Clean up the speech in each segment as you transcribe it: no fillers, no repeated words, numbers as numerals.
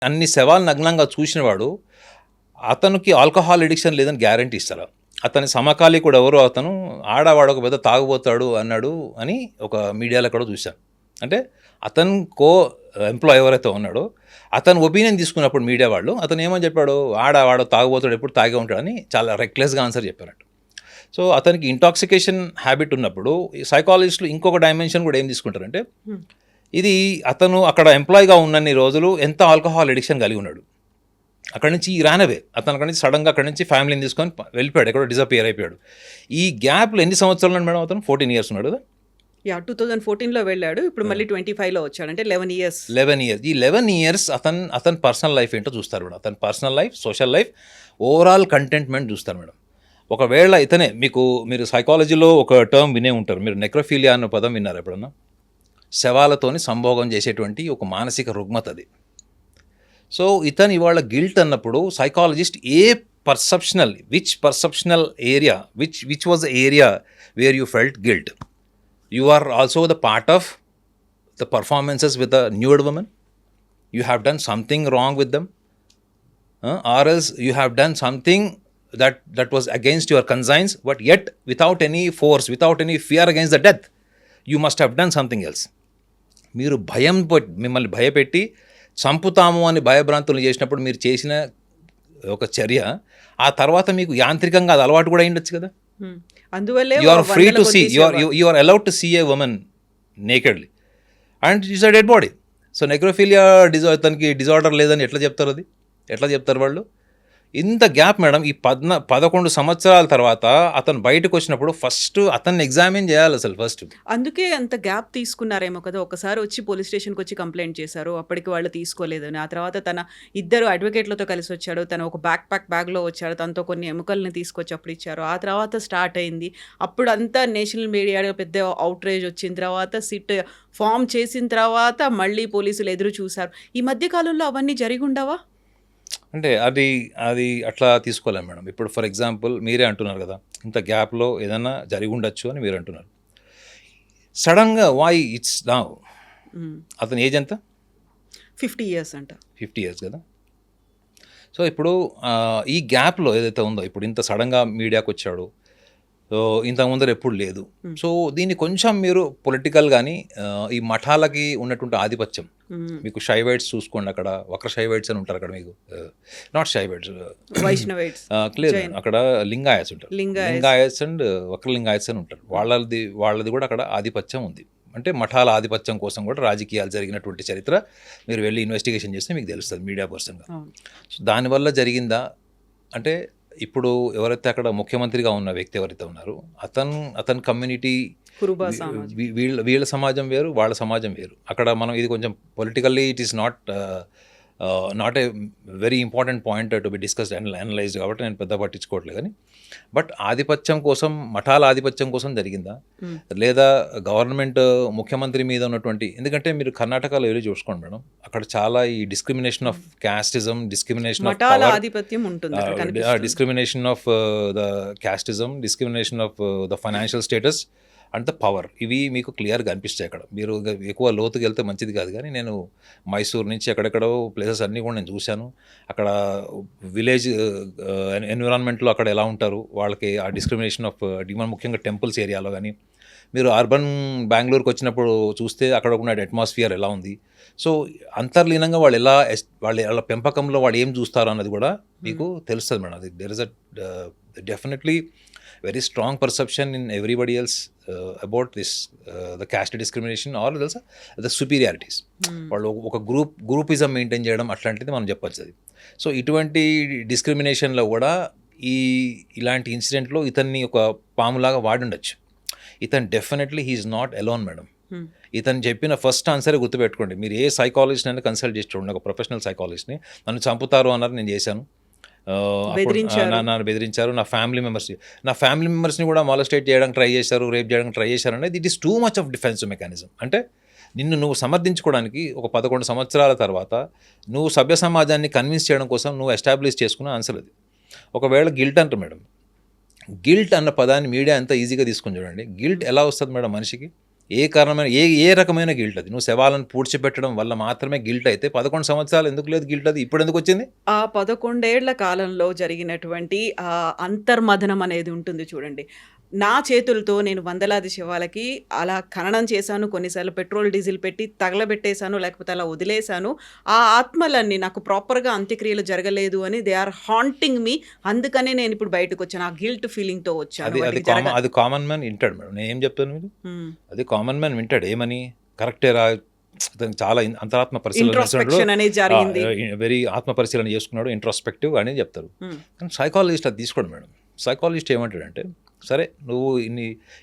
అన్ని శవాలు నగ్నంగా చూసినవాడు అతనికి ఆల్కహాల్ ఎడిక్షన్ లేదని గ్యారంటీ ఇస్తారు. అతని సమకాలీకుడు ఎవరో అతను ఆడవాడు ఒక పెద్ద తాగుబోతాడు అన్నాడు అని ఒక మీడియాలో కూడా చూశాను. అంటే అతను ఎంప్లాయ్ ఎవరైతే ఉన్నాడో అతను ఒపీనియన్ తీసుకున్నప్పుడు మీడియా వాళ్ళు అతను ఏమని చెప్పాడు, వాడు తాగుబోతాడు ఎప్పుడు తాగే ఉంటాడని చాలా రెక్లెస్గా ఆన్సర్ చెప్పారట. సో అతనికి ఇంటాక్సికేషన్ హ్యాబిట్ ఉన్నప్పుడు సైకాలజిస్టులు ఇంకొక డైమెన్షన్ కూడా ఏం తీసుకుంటారంటే, ఇది అతను అక్కడ ఎంప్లాయ్గా ఉన్నన్ని రోజులు ఎంత ఆల్కహాల్ ఎడిక్షన్ కలిగి ఉన్నాడు, అక్కడి నుంచి రానవే అతను అక్కడి నుంచి సడన్గా అక్కడి నుంచి ఫ్యామిలీని తీసుకొని వెళ్ళిపోయాడు, ఎక్కడో డిసపియర్ అయిపోయాడు. ఈ గ్యాప్లో ఎన్ని సంవత్సరాలు ఉన్నాడు మేడం? అతను 14 years ఉన్నాడు కదా. 2014లో వెళ్ళాడు, ఇప్పుడు మళ్ళీ 25లో వచ్చాడు, అంటే 11 years. ఈ 11 years అతని పర్సనల్ లైఫ్ ఏంటో చూస్తారు మేడం. అతని personal life, social life, overall contentment చూస్తారు మేడం. ఒకవేళ ఇతనే మీరు సైకాలజీలో ఒక టర్మ్ వినే ఉంటారు, మీరు నెక్రోఫీలియా అన్న పదం విన్నారు ఎప్పుడన్నా? శవాలతోని సంభోగం చేసేటువంటి ఒక మానసిక రుగ్మత అది. సో ఇతను ఇవాళ గిల్ట్ అన్నప్పుడు psychologist which perceptional area which was the area where you felt guilt? You are also the part of the performances with the nude woman. You have done something wrong with them, or else you have done something that was against your conscience, but yet without any force, without any fear against the death, you must have done something else. మీరు మిమ్మల్ని భయపెట్టి చంపుతాము అని భయభ్రాంతులు చేసినప్పుడు మీరు చేసిన ఒక చర్య, ఆ తర్వాత మీకు యాంత్రికంగా అది అలవాటు కూడా అయ్యుండొచ్చు కదా. అందువల్లే you are free to see, you are allowed to see a woman nakedly and it's a dead body. So necrophilia అతనికి డిజార్డర్ లేదని ఎట్లా చెప్తారు వాళ్ళు? ఇంత గ్యాప్ మేడం. ఈ 11 సంవత్సరాల తర్వాత అతను బయటకు వచ్చినప్పుడు ఫస్ట్ అతన్ని ఎగ్జామిన్ చేయాలి అసలు ఫస్ట్. అందుకే అంత గ్యాప్ తీసుకున్నారేమో కదా. ఒకసారి వచ్చి పోలీస్ స్టేషన్కి వచ్చి కంప్లైంట్ చేశారు, అప్పటికి వాళ్ళు తీసుకోలేదని. ఆ తర్వాత తన 2 అడ్వకేట్లతో కలిసి వచ్చాడు, తను ఒక బ్యాగ్లో వచ్చాడు, తనతో కొన్ని ఎముకల్ని తీసుకొచ్చి అప్పుడు ఇచ్చారు. ఆ తర్వాత స్టార్ట్ అయింది. అప్పుడు అంతా నేషనల్ మీడియాలో పెద్ద అవుట్రేజ్ వచ్చిన తర్వాత సిట్ ఫామ్ చేసిన తర్వాత మళ్ళీ పోలీసులు ఎదురు చూశారు. ఈ మధ్య కాలంలో అవన్నీ జరిగి ఉండవా? అంటే అది అట్లా తీసుకోలేం మేడం. ఇప్పుడు ఫర్ ఎగ్జాంపుల్ మీరే అంటున్నారు కదా, ఇంత గ్యాప్లో ఏదైనా జరిగి ఉండొచ్చు అని మీరు అంటున్నారు. సడన్గా వై ఇట్స్ నౌ? అతని ఏజ్ ఎంత? 50 years అంట. 50 years కదా. సో ఇప్పుడు ఈ గ్యాప్లో ఏదైతే ఉందో, ఇప్పుడు ఇంత సడన్గా మీడియాకి వచ్చాడు, సో ఇంత ముందర ఎప్పుడు లేదు. సో దీన్ని కొంచెం మీరు పొలిటికల్ కానీ ఈ మఠాలకి ఉన్నటువంటి ఆధిపత్యం, మీకు షైవైట్స్ చూసుకోండి, అక్కడ వక్ర షైవైట్స్ అని ఉంటారు అక్కడ, మీకు నాట్ షైవైట్స్, వైష్ణవైట్స్ క్లియర్, అక్కడ లింగాయట్స్ ఉంటారు, లింగాయట్స్ అండ్ వక్ర లింగాయట్స్ అని ఉంటారు. వాళ్ళది కూడా అక్కడ ఆధిపత్యం ఉంది. అంటే మఠాల ఆధిపత్యం కోసం కూడా రాజకీయాలు జరిగినటువంటి చరిత్ర మీరు వెళ్ళి ఇన్వెస్టిగేషన్ చేస్తే మీకు తెలుస్తుంది మీడియా పర్సన్గా. సో దానివల్ల జరిగిందా అంటే, ఇప్పుడు ఎవరైతే అక్కడ ముఖ్యమంత్రిగా ఉన్న వ్యక్తి ఎవరైతే ఉన్నారో అతని కమ్యూనిటీ, వీళ్ళ సమాజం వేరు, వాళ్ళ సమాజం వేరు. అక్కడ మనం ఇది కొంచెం politically it is not a very important point to be discussed and analysed, కాబట్టి నేను పెద్ద పట్టించుకోవట్లేదు. కానీ బట్ ఆధిపత్యం కోసం, మఠాల ఆధిపత్యం కోసం జరిగిందా, లేదా గవర్నమెంట్ ముఖ్యమంత్రి మీద ఉన్నటువంటి, ఎందుకంటే మీరు కర్ణాటకలో వెళ్ళి చూసుకోండి మేడం, అక్కడ చాలా ఈ discrimination of casteism, discrimination of ఆధిపత్యం ఉంటుంది, discrimination of the casteism, discrimination of the financial status and the power, ఇవి మీకు క్లియర్గా అనిపిస్తాయి అక్కడ. మీరు ఎక్కువ లోతుకి వెళ్తే మంచిది కాదు, కానీ నేను మైసూర్ నుంచి ఎక్కడెక్కడో ప్లేసెస్ అన్నీ కూడా నేను చూశాను. అక్కడ విలేజ్ ఎన్విరాన్మెంట్లో అక్కడ ఎలా ఉంటారు వాళ్ళకి, ఆ డిస్క్రిమినేషన్ ఆఫ్ ముఖ్యంగా టెంపుల్స్ ఏరియాలో కానీ, మీరు అర్బన్ బెంగళూరుకి వచ్చినప్పుడు చూస్తే అక్కడ ఉన్న అట్మాస్ఫియర్ ఎలా ఉంది. సో అంతర్లీనంగా వాళ్ళ పెంపకంలో వాళ్ళు ఏం చూస్తారు అన్నది కూడా మీకు తెలుస్తుంది మేడం. అది there is definitely very strong perception in everybody else about this the caste discrimination or the superiorities. వాళ్ళు ఒక గ్రూపిజం మెయింటైన్ చేయడం అట్లాంటిది మనం చెప్పచ్చు అది. సో ఇటువంటి డిస్క్రిమినేషన్లో కూడా ఇలాంటి ఇన్సిడెంట్లో ఇతన్ని ఒక పాములాగా వాడుండొచ్చు. ఇతను definitely he is not alone madam. ఇతను చెప్పిన ఫస్ట్ ఆన్సరే గుర్తుపెట్టుకోండి. మీరు ఏ సైకాలజిస్ట్ అయినా కన్సల్ట్ చేసి చూడండి, ఒక ప్రొఫెషనల్ సైకాలజిస్ట్ని. నన్ను చంపుతారు అన్నారు, నేను చేశాను, నన్ను బెదిరించారు, నా ఫ్యామిలీ మెంబర్స్ని కూడా మాలస్టేట్ చేయడానికి ట్రై చేశారు, రేప్ చేయడానికి ట్రై చేశారు అనేది it is too much of defensive mechanism. అంటే నువ్వు సమర్థించుకోవడానికి ఒక 11 సంవత్సరాల తర్వాత నువ్వు సభ్య సమాజాన్ని కన్విన్స్ చేయడం కోసం నువ్వు ఎస్టాబ్లిష్ చేసుకున్న ఆన్సర్ అది. ఒకవేళ గిల్ట్ అంటారు మేడం, గిల్ట్ అన్న పదాన్ని మీడియా ఎంత ఈజీగా తీసుకొని చూడండి. గిల్ట్ ఎలా వస్తుంది మేడం మనిషికి? ఏ కారణమైన ఏ రకమైన గిల్ట్ అది? నువ్వు శవాలను పూడ్చిపెట్టడం వల్ల మాత్రమే గిల్ట్ అయితే 11 సంవత్సరాలు ఎందుకు లేదు గిల్ట్ అది? ఇప్పుడెందుకు వచ్చింది? ఆ 11 ఏళ్ల కాలంలో జరిగినటువంటి అంతర్మథనం అనేది ఉంటుంది చూడండి. నా చేతులతో నేను వందలాది శవాలకి అలా ఖననం చేశాను. కొన్నిసార్లు పెట్రోల్, డీజిల్ పెట్టి తగలబెట్టేశాను. లేకపోతే అలా వదిలేశాను. ఆ ఆత్మలన్నీ నాకు ప్రాపర్‌గా అంత్యక్రియలు జరగలేదు అని దే ఆర్ హాంటింగ్ మీ. అందుకనే నేనిప్పుడు బయటకొచ్చాను. ఆ గిల్ట్ ఫీలింగ్‌తో వచ్చాను. అది అది వాటికి జరగ అది కామన్ మ్యాన్ వింటాడు మేడం. నేనేం చెప్తాను మీకు? హ్మ్. అది కామన్ మ్యాన్ వింటాడు. ఏమని? కరెక్టేరా, అతనికి చాలా అంతరాత్మ పరిశీలన చేస్తున్నాడు. ఇంట్రోస్పెక్షన్ అనేది జరిగింది. వెరీ ఆత్మ పరిశీలన చేసుకున్నాడు, ఇంట్రోస్పెక్టివ్ అని చెప్తారు. హ్మ్. కానీ సైకాలజిస్ట్ అది తీసుకోడు మేడం. సైకాలజిస్ట్ ఏమంటాడంటే, సరే నువ్వు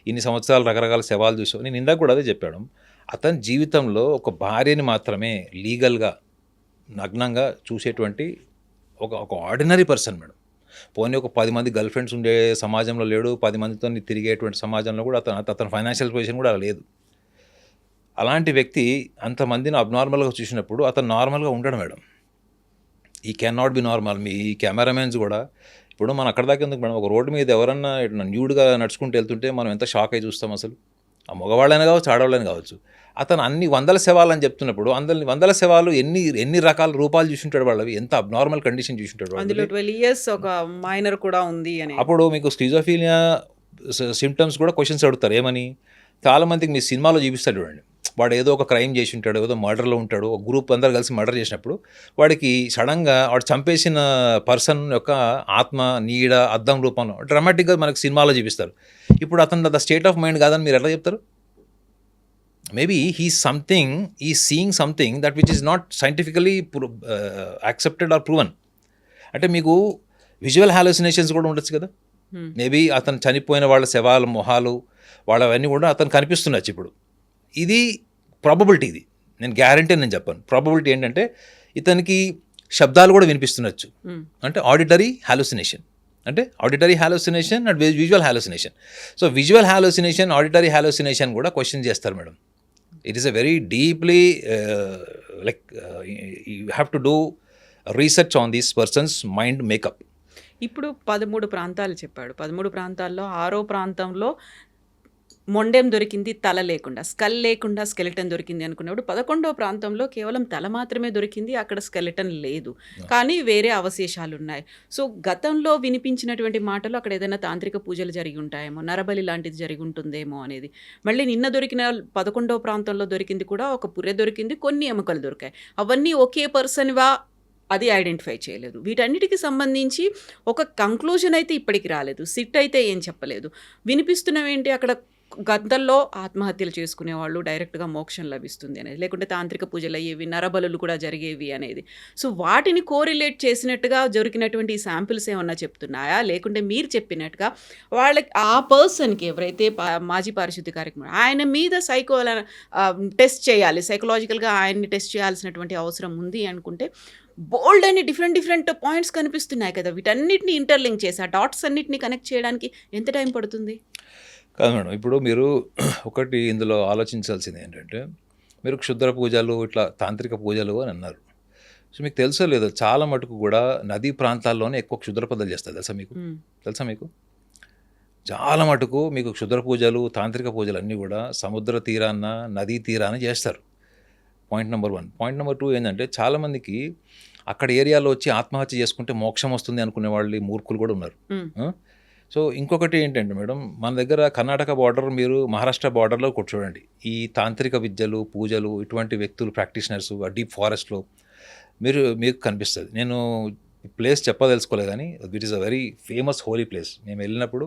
ఇన్ని సంవత్సరాలు రకరకాల శవాలు చూసావు. నేను ఇందాక కూడా అదే చెప్పాను. అతని జీవితంలో ఒక భార్యని మాత్రమే లీగల్గా నగ్నంగా చూసేటువంటి ఒక ఆర్డినరీ పర్సన్ మేడం. పోనీ ఒక 10 మంది గర్ల్ ఫ్రెండ్స్ ఉండే సమాజంలో లేడు, 10 మందితో తిరిగేటువంటి సమాజంలో కూడా అతని ఫైనాన్షియల్ పొజిషన్ కూడా అలా లేదు. అలాంటి వ్యక్తి అంతమందిని అబ్నార్మల్గా చూసినప్పుడు అతను నార్మల్గా ఉండడు మేడం. ఈ can not be normal. Me cameramens కూడా ఇప్పుడు మనం అక్కడ దాకా ఎందుకు మేడం? ఒక రోడ్డు మీద ఎవరన్నా న్యూడ్గా నడుచుకుంటూ వెళ్తుంటే మనం ఎంత షాక్ అయి చూస్తాం అసలు. ఆ మగవాళ్ళైనా కావచ్చు, ఆడవాళ్ళైనా కావచ్చు. అతను అన్ని వందల శవాలు అని చెప్తున్నప్పుడు వందల శవాలు ఎన్ని రకాల రూపాలు చూసింటాడు వాళ్ళవి, ఎంత అబ్నార్మల్ కండిషన్ చూసింటాడు అందులో వాళ్ళు. 12 ఇయర్స్ ఒక మైనర్ కూడా ఉంది అని. అప్పుడు మీకు స్కిజోఫీనియా సిమ్టమ్స్ కూడా క్వశ్చన్స్ అడుగుతారు. ఏమని? చాలామందికి మీ సినిమాలో చూపిస్తాడు చూడండి. వాడు ఏదో ఒక క్రైమ్ చేసి ఉంటాడు, ఏదో మర్డర్లో ఉంటాడు, ఒక గ్రూప్ అందరు కలిసి మర్డర్ చేసినప్పుడు వాడికి సడన్గా వాడు చంపేసిన పర్సన్ యొక్క ఆత్మ నీడ అద్దం రూపంలో డ్రామాటిక్గా మనకు సినిమాలో చూపిస్తారు. ఇప్పుడు అతను ద స్టేట్ ఆఫ్ మైండ్ కాదని మీరు ఎట్లా చెప్తారు? మేబీ ఈ seeing something that which is not scientifically accepted or proven. అంటే మీకు విజువల్ హాలోసినేషన్స్ కూడా ఉండొచ్చు కదా. హ్మ్. మేబీ అతను చనిపోయిన వాళ్ళ శవాల మొహాలు వాళ్ళవన్నీ కూడా అతను కనిపిస్తుండొచ్చు ఇప్పుడు. ఇది ప్రాబబిలిటీ. ఇది నేను గ్యారంటీ నేను చెప్పాను. ప్రాబబిలిటీ ఏంటంటే ఇతనికి శబ్దాలు కూడా వినిపిస్తుండొచ్చు. హ్మ్. అంటే auditory hallucination and visual hallucination. So visual hallucination, auditory hallucination కూడా క్వశ్చన్ చేస్తారు madam. It is a very deeply you have to do research on these person's mind makeup. ఇప్పుడు 13 ప్రాంతాలు చెప్పాడు. 13 ప్రాంతాల్లో 6వ ప్రాంతంలో మొండెం దొరికింది, తల లేకుండా. స్కల్ లేకుండా స్కెలిటన్ దొరికింది అనుకున్నప్పుడు 11వ ప్రాంతంలో కేవలం తల మాత్రమే దొరికింది. అక్కడ స్కెలిటన్ లేదు. కానీ వేరే అవశేషాలున్నాయి. సో గతంలో వినిపించినటువంటి మాటలు అక్కడ ఏదైనా తాంత్రిక పూజలు జరిగి ఉంటాయేమో, నరబలి లాంటిది జరిగి ఉంటుందేమో అనేది. మళ్ళీ నిన్న దొరికిన 11వ ప్రాంతంలో దొరికింది కూడా ఒక పుర్రె దొరికింది, కొన్ని ఎముకలు దొరికాయి. అవన్నీ ఒకే పర్సన్‌వా అది ఐడెంటిఫై చేయలేదు. వీటన్నిటికి సంబంధించి ఒక కంక్లూజన్ అయితే ఇప్పటికి రాలేదు. సిట్ అయితే ఏం చెప్పలేదు. వినిపిస్తున్నవేంటి అక్కడ గతంలో ఆత్మహత్యలు చేసుకునేవాళ్ళు డైరెక్ట్‌గా మోక్షం లభిస్తుంది అనేది. లేకుంటే తాంత్రిక పూజలయ్యేవి, నరబలులు కూడా జరిగేవి అనేది. సో వాటిని కోరిలేట్ చేసినట్టుగా దొరికినటువంటి ఈ శాంపిల్స్ ఏమన్నా చెప్తున్నాయా? లేకుంటే మీరు చెప్పినట్టుగా వాళ్ళకి ఆ పర్సన్‌కి ఎవరైతే మాజీ పారిశుద్ధ్య కార్యక్రమం ఆయన మీద టెస్ట్ చేయాలి. సైకలాజికల్‌గా ఆయన్ని టెస్ట్ చేయాల్సినటువంటి అవసరం ఉంది అనుకుంటే బోల్డ్ అని డిఫరెంట్ పాయింట్స్ కనిపిస్తున్నాయి కదా. వీటన్నిటిని ఇంటర్లింక్ చేసి ఆ డాట్స్ అన్నిటిని కనెక్ట్ చేయడానికి ఎంత టైం పడుతుంది? కాదు మేడం. ఇప్పుడు మీరు ఒకటి ఇందులో ఆలోచించాల్సింది ఏంటంటే, మీరు క్షుద్ర పూజలు ఇట్లా తాంత్రిక పూజలు అని అన్నారు. సో మీకు తెలుసో లేదో చాలా మటుకు కూడా నదీ ప్రాంతాల్లోనే ఎక్కువ క్షుద్ర పూజలు చేస్తారు. తెలుసా మీకు? చాలా మటుకు మీకు క్షుద్ర పూజలు, తాంత్రిక పూజలు అన్నీ కూడా సముద్ర తీరాన, నదీ తీరాన చేస్తారు. Point number 1. పాయింట్ నెంబర్ 2 ఏంటంటే, చాలామందికి అక్కడ ఏరియాలో వచ్చి ఆత్మహత్య చేసుకుంటే మోక్షం వస్తుంది అనుకునే వాళ్ళు మూర్ఖులు కూడా ఉన్నారు. సో ఇంకొకటి ఏంటంటే మేడం, మన దగ్గర కర్ణాటక బార్డర్, మీరు మహారాష్ట్ర బార్డర్లో కూడా చూడండి. ఈ తాంత్రిక విద్యలు, పూజలు ఇటువంటి వ్యక్తులు, ప్రాక్టీషనర్స్ ఆ డీప్ ఫారెస్ట్లో మీకు కనిపిస్తుంది. నేను ప్లేస్ చెప్పదలుచుకోలేదు, కానీ it is a very famous holy place. మేము వెళ్ళినప్పుడు,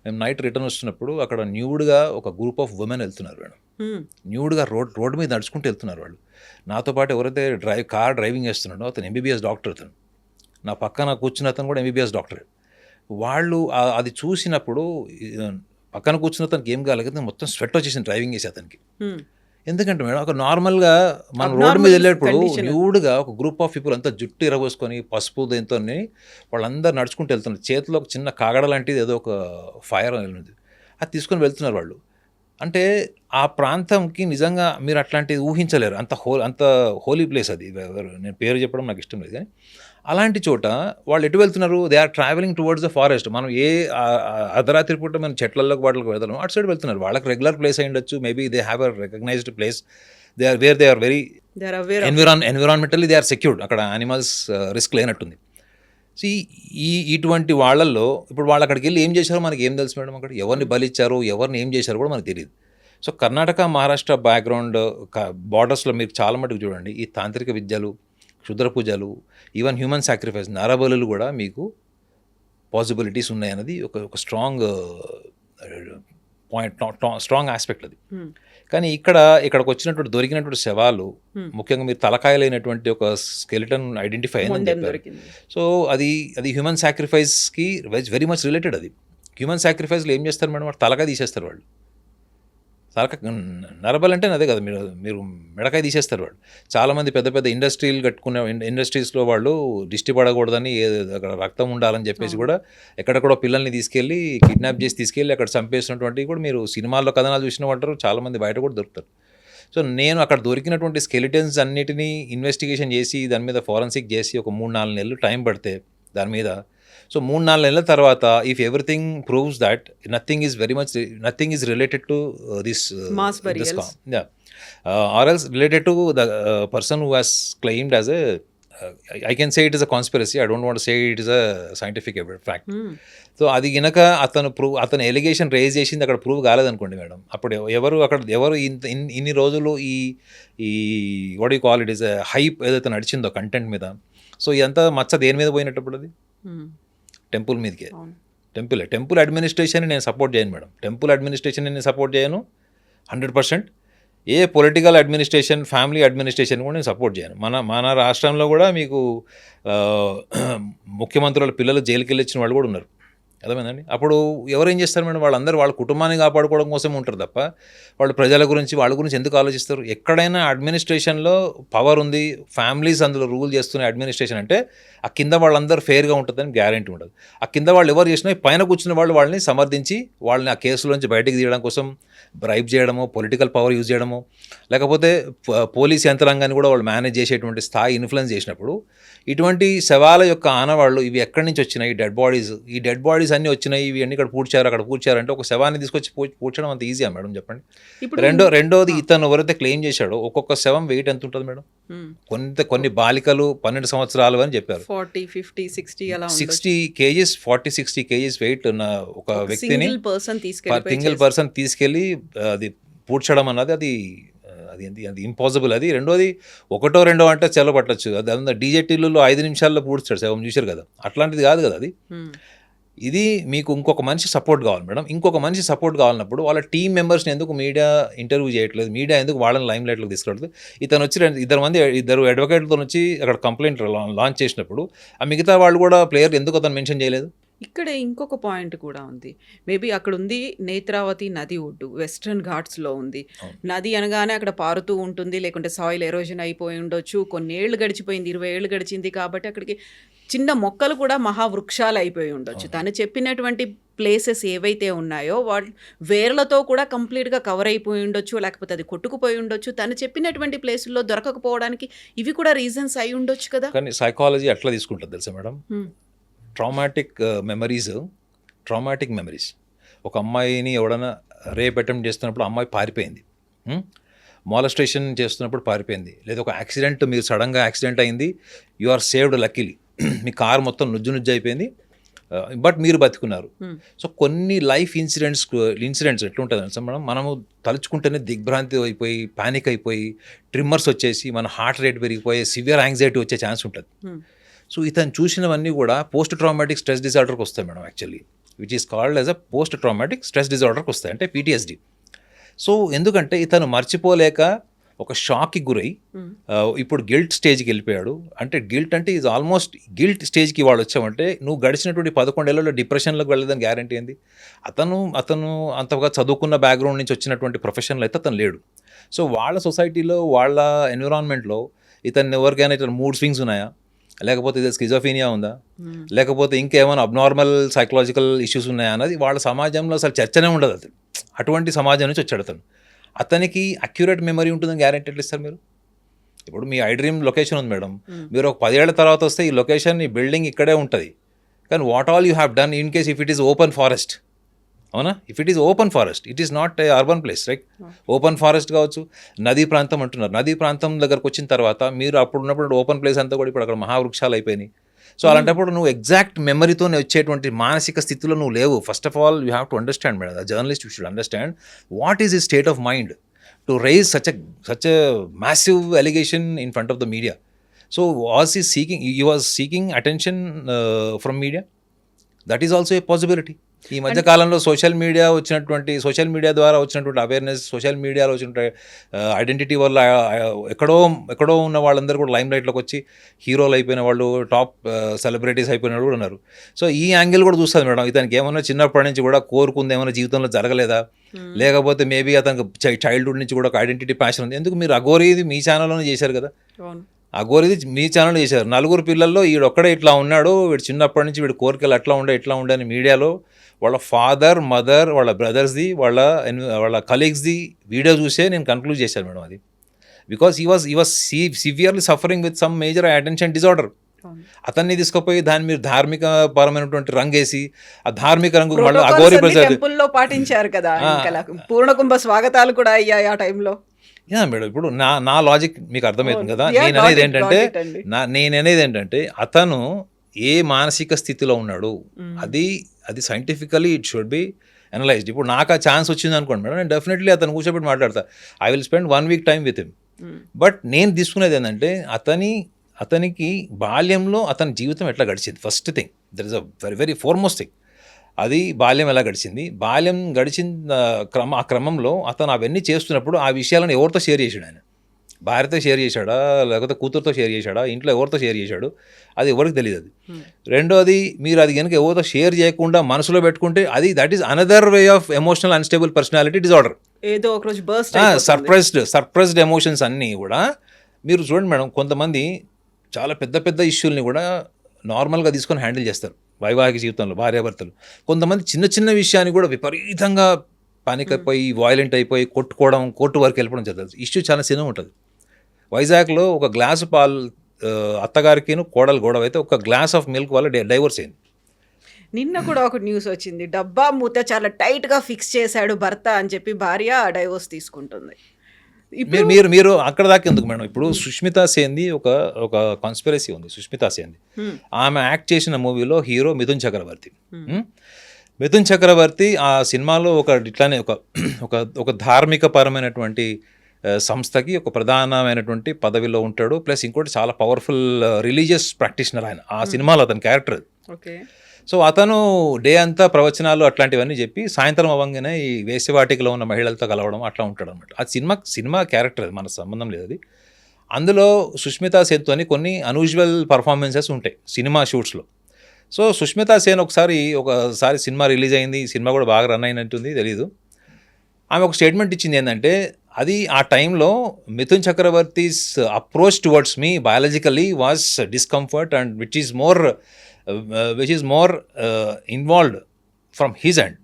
మేము నైట్ రిటర్న్ వస్తున్నప్పుడు అక్కడ న్యూడ్గా ఒక గ్రూప్ ఆఫ్ ఉమెన్ వెళ్తున్నారు మేడం. న్యూడ్గా రోడ్డు మీద నడుచుకుంటూ వెళ్తున్నారు వాళ్ళు. నాతో పాటు ఎవరైతే కార్ డ్రైవింగ్ చేస్తున్నాడో అతను ఎంబీబీఎస్ డాక్టర్. అతను నా పక్కన కూర్చున్న అతను కూడా ఎంబీబీఎస్ డాక్టర్. వాళ్ళు అది చూసినప్పుడు పక్కన కూర్చున్న అతనికి ఏం కాలేదు, మొత్తం స్వెట్ వచ్చేసింది డ్రైవింగ్ చేసి అతనికి. ఎందుకంటే మేడం, ఒక నార్మల్గా మనం రోడ్డు మీద వెళ్ళేటప్పుడు న్యూడ్గా ఒక గ్రూప్ ఆఫ్ పీపుల్ అంతా జుట్టు ఇరగోసుకొని పసుపు దీంతో వాళ్ళందరూ నడుచుకుంటూ వెళ్తున్నారు. చేతిలో ఒక చిన్న కాగడ లాంటిది ఏదో ఒక ఫైర్ ఉంది, అది తీసుకొని వెళ్తున్నారు వాళ్ళు. అంటే ఆ ప్రాంతంకి నిజంగా మీరు అట్లాంటిది ఊహించలేరు. అంత హోలీ ప్లేస్ అది. నేను పేరు చెప్పడం నాకు ఇష్టం లేదు గానీ, అలాంటి చోట వాళ్ళు ఎటు వెళ్తున్నారు? They are travelling towards the forest. మనం అర్ధరాత్రి పూట మనం చెట్లలోకి వాటిలోకి వెళ్తున్నాం. అటు సైడ్ వెళ్తున్నారు. వాళ్ళకి రెగ్యులర్ ప్లేస్ అయ్యుండొచ్చు. Maybe they have a recognised place. They are very they are aware of. Environmentally they are secured. అక్కడ యానిమల్స్ రిస్క్ లేనట్టుంది. సీ ఇటువంటి వాళ్ళల్లో ఇప్పుడు వాళ్ళు అక్కడికి వెళ్ళి ఏం చేశారో మనకి ఏం తెలుసు మేడం? అక్కడ ఎవరిని బలిచ్చారో, ఎవరిని ఏం చేశారో కూడా మనకు తెలియదు. సో కర్ణాటక, మహారాష్ట్ర బ్యాక్గ్రౌండ్ బార్డర్స్లో మీరు చాలా మటుకు చూడండి, ఈ తాంత్రిక విద్యలు, క్షుద్ర పూజలు, ఈవెన్ హ్యూమన్ సాక్రిఫైస్, నరబలులు కూడా మీకు పాసిబిలిటీస్ ఉన్నాయన్నది ఒక స్ట్రాంగ్ పాయింట్, స్ట్రాంగ్ ఆస్పెక్ట్ అది. కానీ ఇక్కడికి వచ్చినటువంటి దొరికినటువంటి శవాలు, ముఖ్యంగా మీరు తలకాయలైనటువంటి ఒక స్కెలిటన్ ఐడెంటిఫై అయిందని మొండెం చెప్పారు. దొరికింది. సో అది హ్యూమన్ సాక్రిఫైస్కి వెరీ మచ్ రిలేటెడ్. అది హ్యూమన్ సాక్రిఫైస్లో ఏం చేస్తారు మేడం? వాడు తలకాయ తీసేస్తారు. వాళ్ళు నరబలి అంటే అదే కదా, మీరు మెడకాయ తీసేస్తారు. వాళ్ళు చాలామంది పెద్ద పెద్ద ఇండస్ట్రీలు కట్టుకునే ఇండస్ట్రీస్లో వాళ్ళు దిష్టి పడకూడదని, అక్కడ రక్తం ఉండాలని చెప్పేసి కూడా ఎక్కడెక్కడో పిల్లల్ని తీసుకెళ్ళి కిడ్నాప్ చేసి తీసుకెళ్ళి అక్కడ చంపేసినటువంటివి కూడా మీరు సినిమాల్లో కథనాలు చూసిన ఉంటారు. చాలామంది బయట కూడా దొరుకుతారు. సో నేను అక్కడ దొరికినటువంటి స్కెలిటన్స్ అన్నిటినీ ఇన్వెస్టిగేషన్ చేసి దాని మీద ఫోరెన్సిక్ చేసి ఒక 3-4 నెలలు టైం పడితే దాని మీద. సో 3-4 నెలల తర్వాత if everything proves that nothing is related to this Mass burials. Or else related to the person who has claimed as A I can say it is a conspiracy. I don't want say it is a scientific fact. So అది గినక అతను allegation raise చేసింది అక్కడ prove కాలేదనుకోండి madam, అప్పుడు ఎవరు ఇన్ని రోజులు ఈ what you call it is hype ఏదైతే నడిచిందో కంటెంట్ మీద, సో ఇదంతా మచ్చ దేని మీద పోయినప్పుడు? అది టెంపుల్ మీదకే. టెంపుల్ అడ్మినిస్ట్రేషన్ నేను సపోర్ట్ చేయను మేడం. టెంపుల్ అడ్మినిస్ట్రేషన్ నేను సపోర్ట్ చేయను 100%. ఏ పొలిటికల్ అడ్మినిస్ట్రేషన్, ఫ్యామిలీ అడ్మినిస్ట్రేషన్ కూడా నేను సపోర్ట్ చేయను. మన రాష్ట్రంలో కూడా మీకు ముఖ్యమంత్రుల పిల్లలు జైలుకి వెళ్ళి వచ్చిన వాళ్ళు కూడా ఉన్నారు. అర్థమైందండి? అప్పుడు ఎవరు ఏం చేస్తారు మేడం? వాళ్ళందరూ వాళ్ళ కుటుంబాన్ని కాపాడుకోవడం కోసం ఉంటారు తప్ప వాళ్ళు ప్రజల గురించి, వాళ్ళ గురించి ఎందుకు ఆలోచిస్తారు? ఎక్కడైనా అడ్మినిస్ట్రేషన్లో పవర్ ఉంది, ఫ్యామిలీస్ అందులో రూల్ చేస్తున్న అడ్మినిస్ట్రేషన్ అంటే ఆ కింద వాళ్ళందరూ ఫెయిర్గా ఉంటుందని గ్యారెంటీ ఉండదు. ఆ కింద వాళ్ళు ఎవరు చేసినా పైన కూర్చున్న వాళ్ళు వాళ్ళని సమర్థించి వాళ్ళని ఆ కేసులోంచి బయటికి తీయడం కోసం బ్రైబ్ చేయడము, పొలిటికల్ పవర్ యూజ్ చేయడము, లేకపోతే పోలీస్ యంత్రాంగాన్ని కూడా వాళ్ళు మేనేజ్ చేసేటువంటి స్థాయి ఇన్ఫ్లుయెన్స్ చేసినప్పుడు ఇటువంటి శవాల యొక్క ఆనవాళ్ళు ఇవి ఎక్కడి నుంచి వచ్చినాయి? ఈ డెడ్ బాడీస్ అన్నీ వచ్చినాయి, ఇవి అన్ని ఇక్కడ పూడ్చారు, అక్కడ పూడ్చారు అంటే ఒక శవాన్ని తీసుకొచ్చి పూడ్చడం అంత ఈజీయా మేడం? చెప్పండి. రెండోది ఇతను ఎవరైతే క్లెయిమ్ చేశాడో ఒక్కొక్క శవం వెయిట్ ఎంత ఉంటుంది మేడం? కొన్ని బాలికలు 12 సంవత్సరాలు అని చెప్పారు. 40, 50, 60 అలా 60 కేజీస్, 40-60 కేజీస్ వెయిట్ ఉన్న ఒక వ్యక్తిని సింగిల్ పర్సన్ తీసుకెళ్ళి అది పూడ్చడం అన్నది అది ఇంపాసిబుల్. అది రెండోది ఒకటో రెండో అంటే చెల పట్టచ్చు. అది డీజేటీలలో 5 నిమిషాల్లో పూడ్చాడు శవం, చూశారు కదా. అట్లాంటిది కాదు కదా అది. ఇది మీకు ఇంకొక మనిషి సపోర్ట్ కావాలి మేడం. ఇంకొక మనిషి సపోర్ట్ కావాలన్నప్పుడు వాళ్ళ టీం మెంబర్స్ని ఎందుకు మీడియా ఇంటర్వ్యూ చేయట్లేదు? మీడియా ఎందుకు వాళ్ళని లైమ్ లైట్లోకి తీసుకురావట్లేదు? ఇతను వచ్చి ఇద్దరు అడ్వకేట్లతో వచ్చి అక్కడ కంప్లైంట్ లాంచ్ చేసినప్పుడు ఆ మిగతా వాళ్ళు కూడా ప్లేయర్ ఎందుకు అతను మెన్షన్ చేయలేదు? ఇక్కడ ఇంకొక పాయింట్ కూడా ఉంది. మేబీ అక్కడ ఉంది నేత్రావతి నది ఒడ్డు, వెస్ట్రన్ ఘాట్స్లో ఉంది. నది అనగానే అక్కడ పారుతూ ఉంటుంది, లేకుంటే సాయిల్ ఎరోజన్ అయిపోయి ఉండొచ్చు. కొన్ని ఏళ్ళు గడిచిపోయింది, 20 ఏళ్ళు గడిచింది కాబట్టి అక్కడికి చిన్న మొక్కలు కూడా మహావృక్షాలు అయిపోయి ఉండొచ్చు. తను చెప్పినటువంటి ప్లేసెస్ ఏవైతే ఉన్నాయో వాళ్ళు వేర్లతో కూడా కంప్లీట్గా కవర్ అయిపోయి ఉండొచ్చు, లేకపోతే అది కొట్టుకుపోయి ఉండొచ్చు. తను చెప్పినటువంటి ప్లేసుల్లో దొరకకపోవడానికి ఇవి కూడా రీజన్స్ అయి ఉండొచ్చు కదా. కానీ సైకాలజీ అట్లా తీసుకుంటుంది తెలుసా మేడం? Traumatic memories. ఒక అమ్మాయిని ఎవడన్నా రేప్ అటెంప్ట్ చేస్తున్నప్పుడు అమ్మాయి పారిపోయింది, మాలస్ట్రేషన్ చేస్తున్నప్పుడు పారిపోయింది, లేదా ఒక యాక్సిడెంట్, మీరు సడన్గా యాక్సిడెంట్ అయింది, యు ఆర్ సేవ్డ్ లక్కీలీ, మీ కారు మొత్తం నుజ్జు అయిపోయింది, బట్ మీరు బతుకున్నారు. సో కొన్ని లైఫ్ ఇన్సిడెంట్స్ ఎట్లుంటుంది అంటే మేడం, మనము తలుచుకుంటేనే దిగ్భ్రాంతి అయిపోయి, పానిక్ అయిపోయి, ట్రిమ్మర్స్ వచ్చేసి మన హార్ట్ రేట్ పెరిగిపోయి సివియర్ యాంగ్జైటీ వచ్చే ఛాన్స్ ఉంటుంది. సో ఇతను చూసినవన్నీ కూడా పోస్ట్ ట్రామాటిక్ స్ట్రెస్ డిజార్డర్కి వస్తాయి madam, actually which is called as a post traumatic stress డిజార్డర్కి వస్తాయి, అంటే PTSD. సో ఎందుకంటే ఇతను మర్చిపోలేక ఒక షాక్కి గురై ఇప్పుడు గిల్ట్ స్టేజ్కి వెళ్ళిపోయాడు. అంటే గిల్ట్ అంటే ఈజ్ ఆల్మోస్ట్ గిల్ట్ స్టేజ్కి వాళ్ళు వచ్చామంటే నువ్వు గడిచినటువంటి 11 ఏళ్ళలో డిప్రెషన్లోకి వెళ్ళదని గ్యారంటీ ఏంది? అతను అంతగా చదువుకున్న బ్యాక్గ్రౌండ్ నుంచి వచ్చినటువంటి ప్రొఫెషనల్ అయితే అతను లేడు. సో వాళ్ళ సొసైటీలో, వాళ్ళ ఎన్విరాన్మెంట్లో ఇతను ఎవరికైనా ఇతను మూడ్ స్వింగ్స్ ఉన్నాయా, లేకపోతే ఇది స్కిజోఫీనియా ఉందా, మ్మ్. లేకపోతే ఇంకేమైనా అబ్నార్మల్ సైకలాజికల్ ఇష్యూస్ ఉన్నాయా అన్నది వాళ్ళ సమాజంలో అసలు చర్చనే ఉండదు. అతను అటువంటి సమాజం నుంచి వచ్చాడు. అతనికి అక్యురేట్ మెమరీ ఉంటుందని గ్యారెంటీ ఎట్లా ఇస్తారు మీరు? ఇప్పుడు మీ ఐ డ్రీమ్ లొకేషన్ ఉంది మేడం, మీరు ఒక 10 ఏళ్ల తర్వాత వస్తే ఈ లొకేషన్, ఈ బిల్డింగ్ ఇక్కడే ఉంటుంది. కానీ what all you have done in case if it is open forest, అవునా? If it is open forest, it is not a urban place, right? Open forest కావచ్చు, నదీ ప్రాంతం అంటున్నారు. నదీ ప్రాంతం దగ్గరకు వచ్చిన తర్వాత మీరు అప్పుడు ఉన్నప్పుడు ఓపెన్ ప్లేస్ అంతా కూడా ఇప్పుడు అక్కడ మహావృక్షాలు అయిపోయినాయి. సో అలాంటప్పుడు నువ్వు ఎగ్జాక్ట్ మెమరీతో వచ్చేటువంటి మానసిక స్థితిలో నువ్వు లేవు. First of all you have to understand madam, journalist you should understand what is his state of mind to raise such a massive allegation in front of the media. So he was seeking attention from media. That is also a possibility. ఈ మధ్య కాలంలో social media ద్వారా వచ్చినటువంటి awareness, social మీడియాలో వచ్చిన identity వల్ల ఎక్కడో ఉన్న వాళ్ళందరూ కూడా లైమ్ లైట్లోకి వచ్చి హీరోలు అయిపోయిన వాళ్ళు, టాప్ సెలబ్రిటీస్ అయిపోయిన వాళ్ళు కూడా ఉన్నారు. సో ఈ యాంగిల్ కూడా చూస్తుంది మేడం. ఇతనికి ఏమన్నా చిన్నప్పటి నుంచి కూడా కోరుకుంది ఏమైనా జీవితంలో జరగలేదా, లేకపోతే మేబీ అతనికి చైల్డ్హుడ్ నుంచి కూడా ఒక ఐడెంటిటీ ప్యాషన్ ఉంది. ఎందుకు మీరు అఘోరీది మీ ఛానల్లోనే చేశారు కదా, అఘోరీది మీ ఛానల్లో చేశారు. 4 పిల్లల్లో వీడొక్కడే ఇట్లా ఉన్నాడు, వీడు చిన్నప్పటి నుంచి వీడి కోరికలు ఇట్లా ఉండే అని మీడియాలో వాళ్ళ ఫాదర్, మదర్, వాళ్ళ బ్రదర్స్ది, వాళ్ళ కలీగ్స్ది వీడియో చూసే నేను కన్క్లూడ్ చేశాను మేడం అది. బికాస్ ఈ was severely suffering with some major attention disorder. అతన్ని తీసుకుపోయి దాన్ని మీరు ధార్మిక పరమైనటువంటి రంగేసి ఆ ధార్మిక రంగు మళ్ళీ అఘోరీ టెంపుల్లో పాటించారు కదా, పూర్ణకుంభ స్వాగతాలు కూడా అయ్యాయి ఆ టైంలో. యా మేడం, ఇప్పుడు నా లాజిక్ మీకు అర్థమవుతుంది కదా. నేననేది ఏంటంటే అతను ఏ మానసిక స్థితిలో ఉన్నాడు అది scientifically it should be analysed. ఇప్పుడు నాకు ఆ ఛాన్స్ వచ్చింది అనుకోండి మేడం, నేను డెఫినెట్లీ అతను కూర్చోబెట్టి మాట్లాడతా. I will spend 1 week time with him. But నేను తీసుకునేది ఏంటంటే అతనికి బాల్యంలో అతని జీవితం ఎట్లా గడిచింది. First thing, that is a very very foremost thing. అది బాల్యం ఎలా గడిచింది, బాల్యం గడిచిన ఆ క్రమంలో అతను అవన్నీ చేస్తున్నప్పుడు ఆ విషయాలను ఎవరితో షేర్ చేశాడు? ఆయన భార్యతో షేర్ చేశాడా, లేకపోతే కూతురుతో షేర్ చేశాడా, ఇంట్లో ఎవరితో షేర్ చేశాడు, అది ఎవరికి తెలియదు. అది రెండోది, మీరు అది కనుక ఎవరితో షేర్ చేయకుండా మనసులో పెట్టుకుంటే that is another way of emotional unstable personality disorder. ఏదో ఒక రోజు సర్ప్రైజ్డ్ ఎమోషన్స్ అన్నీ కూడా మీరు చూడండి మేడం. కొంతమంది చాలా పెద్ద ఇష్యూల్ని కూడా నార్మల్గా తీసుకొని హ్యాండిల్ చేస్తారు వైవాహిక జీవితంలో భార్యాభర్తలు. కొంతమంది చిన్న విషయాన్ని కూడా విపరీతంగా పానిక్ అయిపోయి, వాయిలెంట్ అయిపోయి కొట్టుకోవడం, కోర్టు వరకు వెళ్ళిపోవడం జరుగుతుంది. ఇష్యూ చాలా చిన్న ఉంటుంది. వైజాగ్లో ఒక గ్లాసు పాలు అత్తగారికిను కోడలు గొడవ అయితే ఒక గ్లాస్ ఆఫ్ మిల్క్ వల్ల డైవర్స్ అయింది. నిన్న కూడా ఒక న్యూస్ వచ్చింది, డబ్బా మూత చాలా టైట్గా ఫిక్స్ చేశాడు భర్త అని చెప్పి భార్య డైవోర్స్ తీసుకుంటుంది. మీరు అక్కడ దాకా ఎందుకు మేడం? ఇప్పుడు సుష్మితా సేన్ది ఒక కాన్స్పిరసీ ఉంది. సుష్మితా సేన్ది ఆమె యాక్ట్ చేసిన మూవీలో హీరో మిథున్ చక్రవర్తి. మిథున్ చక్రవర్తి ఆ సినిమాలో ఇట్లానే ఒక ధార్మిక పరమైనటువంటి సంస్థకి ఒక ప్రధానమైనటువంటి పదవిలో ఉంటాడు. ప్లస్ ఇంకోటి చాలా పవర్ఫుల్ రిలీజియస్ ప్రాక్టీషనర్ ఆయన. ఆ సినిమాలో అతని క్యారెక్టర్. సో అతను డే అంతా ప్రవచనాలు అట్లాంటివన్నీ చెప్పి సాయంత్రం అవ్వగానే ఈ వేశ్యవాటికలో ఉన్న మహిళలతో కలవడం అట్లా ఉంటాడు అనమాట. అది సినిమా క్యారెక్టర్, అది మనకు సంబంధం లేదు. అది అందులో సుష్మితా సేన్తో కొన్ని అన్యూజువల్ పర్ఫార్మెన్సెస్ ఉంటాయి సినిమా షూట్స్లో. సో సుష్మితా సేన్ ఒకసారి సినిమా రిలీజ్ అయింది, సినిమా కూడా బాగా రన్ అయినట్టుంది, తెలీదు. ఆమె ఒక స్టేట్మెంట్ ఇచ్చింది ఏంటంటే, అది ఆ టైంలో Mithun Chakraborty's approach towards me biologically was discomfort and which is more involved from his end.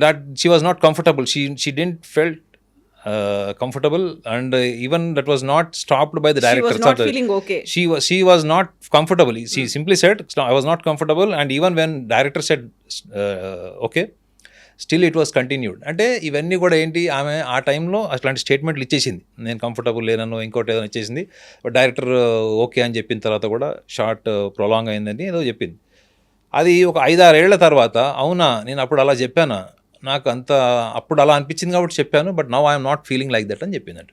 that she was not comfortable. She didn't felt comfortable, and even that was not stopped by the director. She was not feeling okay. She was not comfortable. She simply said, I was not comfortable, and even when director said okay, still it was continued. అంటే ఇవన్నీ కూడా ఏంటి, ఆమె ఆ టైంలో అట్లాంటి స్టేట్మెంట్లు ఇచ్చేసింది, నేను కంఫర్టబుల్ లేనను ఇంకోటి ఏదైనా ఇచ్చేసింది. బట్ డైరెక్టర్ ఓకే అని చెప్పిన తర్వాత కూడా షార్ట్ ప్రొలాంగ్ అయిందని ఏదో చెప్పింది. అది ఒక 5-6 ఏళ్ల తర్వాత, అవునా నేను అప్పుడు అలా చెప్పానా, నాకు అప్పుడు అలా అనిపించింది కాబట్టి చెప్పాను, but now I'm not feeling like that అని చెప్పిందంట.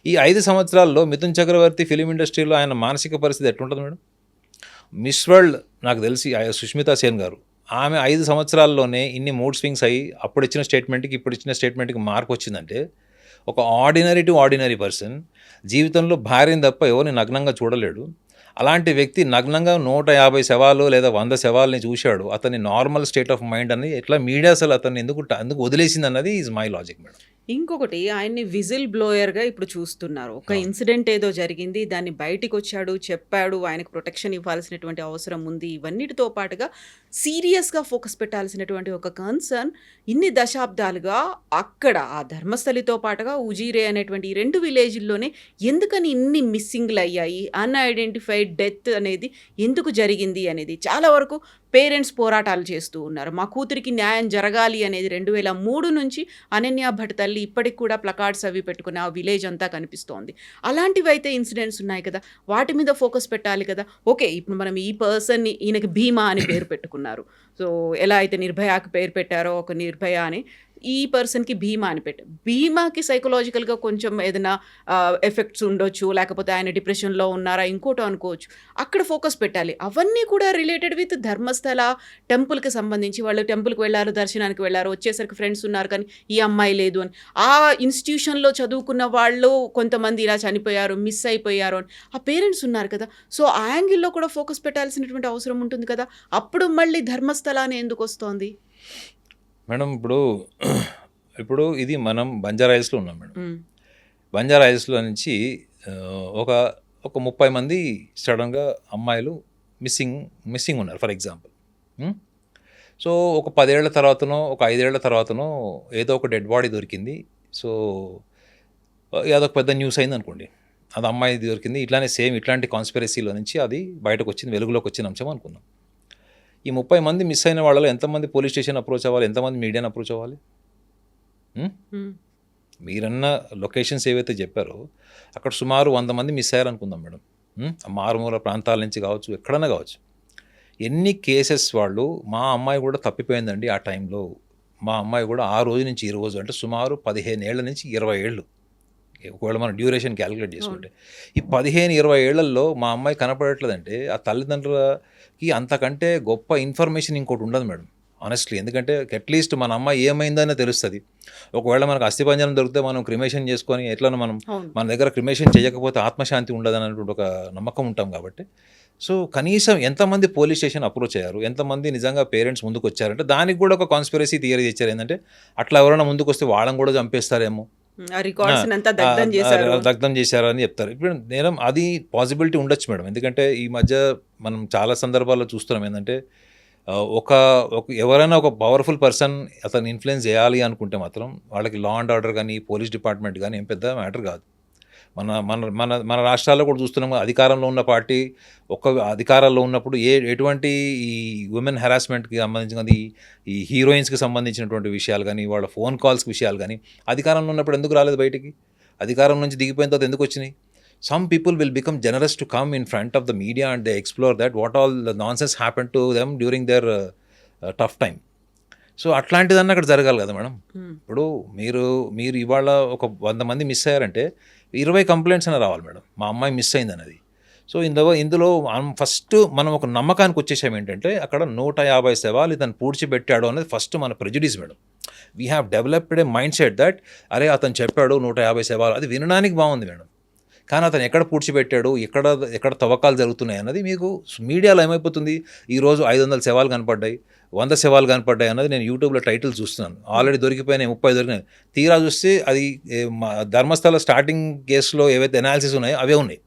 ఈ 5 సంవత్సరాల్లో మిథున్ చక్రవర్తి ఫిలిం ఇండస్ట్రీలో ఆయన మానసిక పరిస్థితి ఎట్లుంటుంది మేడం? మిస్ వరల్డ్ నాకు తెలిసి సుష్మితా సేన్ గారు, ఆమె 5 సంవత్సరాల్లోనే ఇన్ని మూడ్ స్వింగ్స్ అయ్యి అప్పుడు ఇచ్చిన స్టేట్మెంట్కి ఇప్పుడు ఇచ్చిన స్టేట్మెంట్కి మార్పు వచ్చిందంటే, ఒక ఆర్డినరీ పర్సన్ జీవితంలో భార్యని తప్ప ఎవరిని నగ్నంగా చూడలేడు. అలాంటి వ్యక్తి నగ్నంగా 150 శవాలు లేదా 100 శవాలని చూశాడు. అతని నార్మల్ స్టేట్ ఆఫ్ మైండ్ అని ఎట్లా మీడియా అసలు అతన్ని ఎందుకు వదిలేసింది అన్నది ఈజ్ మై లాజిక్ మేడం. ఇంకొకటి ఆయన్ని విజిల్ బ్లోయర్‌గా ఇప్పుడు చూస్తున్నారు. ఒక అవును. ఇన్సిడెంట్ ఏదో జరిగింది. దాన్ని బయటికొచ్చాడు, చెప్పాడు. ఆయనకు ప్రొటెక్షన్ ఇవ్వాల్సినటువంటి అవసరం ఉంది. ఇవన్నిటితో పాటుగా సీరియస్‌గా ఫోకస్ పెట్టాల్సినటువంటి ఒక కన్సర్న్ ఇన్ని దశాబ్దాలుగా అక్కడ ఆ ధర్మస్థలితో పాటుగా ఉజిరే అనేటువంటి ఈ 2 విలేజుల్లోనే ఎందుకని ఇన్ని మిస్సింగ్‌లయ్యాయి? అన్‌ఐడెంటిఫైడ్ డెత్ అనేది ఎందుకు జరిగింది అనేది చాలా వరకు పేరెంట్స్ పోరాటాలు చేస్తూ ఉన్నారు. మా కూతురికి న్యాయం జరగాలి అనేది 2003 నుంచి అనన్య భట్ తల్లి ఇప్పటికి కూడా ప్లకార్డ్స్ అవి పెట్టుకుని ఆ విలేజ్ అంతా కనిపిస్తోంది. అలాంటివైతే ఇన్సిడెంట్స్ ఉన్నాయి కదా! వాటి మీద ఫోకస్ పెట్టాలి కదా! ఓకే. ఇప్పుడు మనం ఈ పర్సన్‌ని ఈయనకి భీమా అని పేరు పెట్టుకున్నారు. సో, ఎలా అయితే నిర్భయాకి పేరు పెట్టారో ఒక నిర్భయ అని ఈ పర్సన్‌కి భీమా అని పెట్టారు. భీమాకి సైకలాజికల్‌గా కొంచెం ఏదైనా ఎఫెక్ట్స్ ఉండొచ్చు. లేకపోతే ఆయన డిప్రెషన్‌లో ఉన్నారా ఇంకోటో అనుకోవచ్చు. అక్కడ ఫోకస్ పెట్టాలి. అవన్నీ కూడా రిలేటెడ్ విత్ ధర్మస్థల టెంపుల్‌కి సంబంధించి వాళ్ళు టెంపుల్‌కి వెళ్లారు, దర్శనానికి వెళ్లారు. వచ్చేసరికి ఫ్రెండ్స్ ఉన్నారు కానీ ఈ అమ్మాయి లేదు అని. ఆ ఇన్‌స్టిట్యూషన్‌లో చదువుకున్న వాళ్ళు కొంతమంది ఇలా చనిపోయారు, మిస్ అయిపోయారు అని. ఆ పేరెంట్స్ ఉన్నారు కదా! సో, ఆ యాంగిల్‌లో కూడా ఫోకస్ పెట్టాల్సినటువంటి అవసరం ఉంటుంది కదా! అప్పుడు మళ్ళీ ధర్మస్థల అని ఎందుకొస్తోంది? మేడం ఇప్పుడు ఇది మనం బంజారా హిల్స్‌లో ఉన్నాం మేడం. హ్మ్. బంజారా హిల్స్‌లో నుంచి ఒక ఒక 30 మంది సడెన్‌గా అమ్మాయిలు మిస్సింగ్ ఉన్నారు ఫర్ ఎగ్జాంపుల్. హ్మ్. సో, ఒక 10 ఏళ్ల తర్వాతనో, ఒక 5 ఏళ్ల తర్వాతనో ఏదో ఒక డెడ్ బాడీ దొరికింది. సో, అదొక పెద్ద న్యూస్ అయిందనుకోండి. అది అమ్మాయి దొరికింది. ఇట్లానే సేమ్ ఇట్లాంటి కాన్స్పిరసీలో నుంచి అది బయటకొచ్చింది, వెలుగులోకి వచ్చిన అంశం అనుకుందాం. ఈ 30 మంది మిస్ అయిన వాళ్ళలో ఎంతమంది పోలీస్ స్టేషన్ అప్రోచ్ అవ్వాలి? ఎంతమంది మీడియాని అప్రోచ్ అవ్వాలి? హ్మ్. హ్మ్. మీరన్న లొకేషన్స్ ఏవైతే చెప్పారో అక్కడ సుమారు 100 మంది మిస్ అయ్యారనుకుందాం మేడం. ఆ మారుమూల ప్రాంతాల నుంచి కావచ్చు, ఎక్కడన్నా కావచ్చు. ఎన్ని కేసెస్ వాళ్ళు మా అమ్మాయి కూడా తప్పిపోయిందండి ఆ టైంలో. మా అమ్మాయి కూడా ఆ రోజు నుంచి ఈ రోజు అంటే సుమారు 15 ఏళ్ల నుంచి 20 ఏళ్ళు. ఒకవేళ మనం డ్యూరేషన్ క్యాలిక్యులేట్ అవును. చేసుకుంటే. ఈ 15, 20 ఏళ్లలో మా అమ్మాయి కనపడట్లేదంటే ఆ తల్లిదండ్రులకి అంతకంటే గొప్ప ఇన్ఫర్మేషన్ ఇంకోటి ఉండదు మేడం. హానెస్ట్‌లీ. ఎందుకంటే అట్‌లీస్ట్ మన అమ్మాయి ఏమైందనే తెలుస్తది. ఒకవేళ మనకు అస్థిపంజరం దొరికితే మనం క్రిమేషన్ చేసుకొని ఎట్లనో మనం అవును. మన దగ్గర క్రిమేషన్ చేయకపోతే ఆత్మశాంతి ఉండదనేటువంటి ఒక నమ్మకం ఉంటాం కాబట్టి. సో, కనీసం ఎంతమంది పోలీస్ స్టేషన్ అప్రోచ్ అయ్యారు? ఎంతమంది నిజంగా పేరెంట్స్ ముందుకొచ్చారంటే దానికి కూడా ఒక కాన్స్పిరసీ థియరీ తెచ్చారు. ఏందంటే అట్లా ఎవరైనా ముందుకొస్తే వాళ్ళని కూడా చంపేస్తారేమో. ఆ ఆ! రికార్డ్స్‌నంతా దగ్ధం చేశారు. దగ్ధం చేశారని చెప్తారు. ఇప్పుడు నేరం అది పాసిబిలిటీ ఉండొచ్చు మేడం. ఎందుకంటే ఈ మధ్య మనం చాలా సందర్భాల్లో చూస్తున్నాం ఏందంటే ఒక ఒక ఎవరైనా ఒక పవర్‌ఫుల్ పర్సన్ అతన్ని ఇన్‌ఫ్లుయెన్స్ చేయాలి అనుకుంటే మాత్రం వాళ్ళకి లా అండ్ ఆర్డర్ గాని, పోలీస్ డిపార్ట్‌మెంట్ గాని ఏం పెద్ద మ్యాటర్ కాదు. మన మన మన మన రాష్ట్రాల్లో కూడా చూస్తున్నాం. అధికారంలో ఉన్న పార్టీ అధికారాల్లో ఉన్నప్పుడు ఎటువంటి ఈ వుమెన్ హెరాస్మెంట్‌కి సంబంధించినది, ఈ హీరోయిన్స్‌కి సంబంధించినటువంటి విషయాలు గాని, వాళ్ళ ఫోన్ కాల్స్ విషయాలు గాని, అధికారంలో ఉన్నప్పుడు ఎందుకు రాలేదు బయటికి? అధికారం నుంచి దిగిపోయిన తర్వాత ఎందుకొచ్చినాయి? Some people will become generous to come in front of the media and they explore that what all the nonsense happened to them during their tough time. So, అట్లాంటిదన్నా అక్కడ జరగాలి కదా మేడం. హ్మ్. ఇప్పుడు మీరు మీరు ఇవాళ ఒక 100 మంది మిస్ అయ్యారంటే 20 కంప్లెయింట్స్ అన్నా రావాలి మేడం. మా అమ్మాయి మిస్ అయిందన్నది. సో, ఇందులో ఫస్ట్ మనం ఒక నమ్మకానికి వచ్చేసాం ఏంటంటే అక్కడ 150 శవాలు ఇతను పూడ్చిపెట్టాడు అనేది ఫస్ట్ మన prejudice madam. We have developed A mind set that అరే అతను చెప్పాడు 150 శవాలు అది వినడానికి బాగుంది మేడం. కానీ అతను ఎక్కడ పూడ్చిపెట్టాడు, ఎక్కడ తవ్వకాలు జరుగుతున్నాయి అన్నది మీకు మీడియాలో ఏమైపోతుంది, ఈరోజు 500 శవాలు కనపడ్డాయి, 100 శవాలు కనపడ్డాయి అన్నది నేను యూట్యూబ్లో టైటిల్ చూస్తున్నాను. ఆల్రెడీ దొరికిపోయినాయి, 30 దొరికినాయి. తీరా చూస్తే అది ధర్మస్థల స్టార్టింగ్ కేసులో ఏవైతే అనాలిసిస్ ఉన్నాయో అవే ఉన్నాయి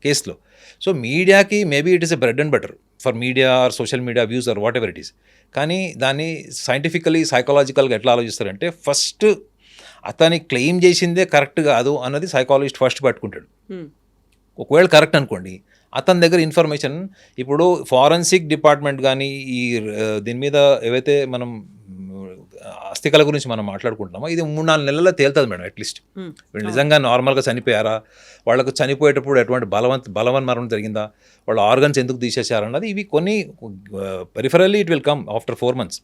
కేసులో. సో, మీడియాకి maybe it is a bread and butter for media or social media views or whatever it is. కానీ దాన్ని సైంటిఫికలీ, సైకాలజికల్గా ఎట్లా ఆలోచిస్తారంటే ఫస్ట్ అతని క్లెయిమ్ చేసిందే కరెక్ట్ కాదు అన్నది సైకాలజిస్ట్ ఫస్ట్ పట్టుకుంటాడు. హ్మ్. ఒకవేళ కరెక్ట్ అనుకోండి, అతని దగ్గర ఇన్ఫర్మేషన్ ఇప్పుడు ఫారెన్సిక్ డిపార్ట్మెంట్ కానీ దీని మీద ఏవైతే మనం అస్థికల గురించి మనం మాట్లాడుకుంటున్నామో ఇది 3-4 నెలల్లో తేలుతుంది మేడం అట్లీస్ట్. హ్మ్. వీళ్ళు నిజంగా నార్మల్గా చనిపోయారా, వాళ్ళకు చనిపోయేటప్పుడు ఎటువంటి బలవన్మరణం జరిగిందా, వాళ్ళ ఆర్గన్స్ ఎందుకు తీసేశారన్నది ఇవి కొన్ని peripherally it will come after 4 months.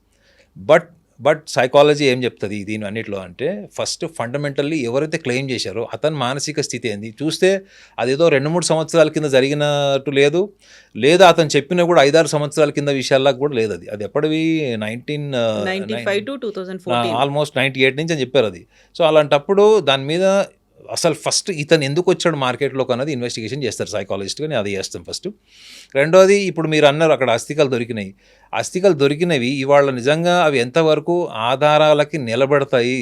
But psychology ఏం చెప్తుంది దీని అన్నిట్లో అంటే ఫస్ట్ ఫండమెంటల్లీ ఎవరైతే క్లెయిమ్ చేశారో అతని మానసిక స్థితి ఏంది చూస్తే అదేదో 2-3 సంవత్సరాల కింద జరిగినట్టు లేదు, లేదా అతను చెప్పిన కూడా 5-6 సంవత్సరాల కింద విషయాల్లా కూడా లేదు. అది ఎప్పటివి 95 to 2014. ఆల్మోస్ట్ 98 నుంచి అని చెప్పారు అది. సో, అలాంటప్పుడు దాని మీద అసలు ఫస్ట్ ఇతను ఎందుకు వచ్చాడు మార్కెట్లోకి అన్నది ఇన్వెస్టిగేషన్ చేస్తారు సైకాలజిస్ట్గా. నేను అది చేస్తాం ఫస్ట్. రెండోది ఇప్పుడు మీరు అన్నారు అక్కడ అస్థికలు దొరికినాయి. అస్థికలు దొరికినవి ఇవాళ నిజంగా అవి ఎంతవరకు ఆధారాలకి నిలబడతాయి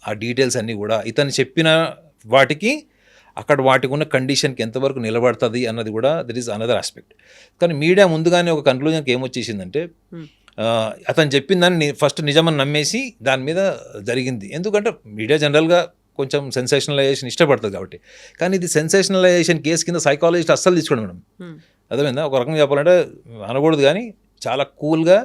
ఆ డీటెయిల్స్ అన్నీ కూడా ఇతను చెప్పిన వాటికి అక్కడ వాటికి ఉన్న కండిషన్కి ఎంతవరకు నిలబడుతుంది అన్నది కూడా దట్ ఈస్ అనదర్ ఆస్పెక్ట్. కానీ మీడియా ముందుగానే ఒక కన్క్లూజన్కి ఏమొచ్చేసిందంటే అతను చెప్పిన దాన్ని ఫస్ట్ నిజమని నమ్మేసి దాని మీద జరిగింది. ఎందుకంటే మీడియా జనరల్గా కొంచెం సెన్సేషనలైజేషన్ ఇష్టపడుతుంది కాబట్టి. కానీ ఇది సెన్సేషనలైజేషన్ కేసు కింద సైకాలజిస్ట్ అస్సలు తీసుకోండి మేడం. అర్థమైందా? ఒక రకంగా చెప్పాలంటే అనకూడదు కానీ చాలా కూల్గా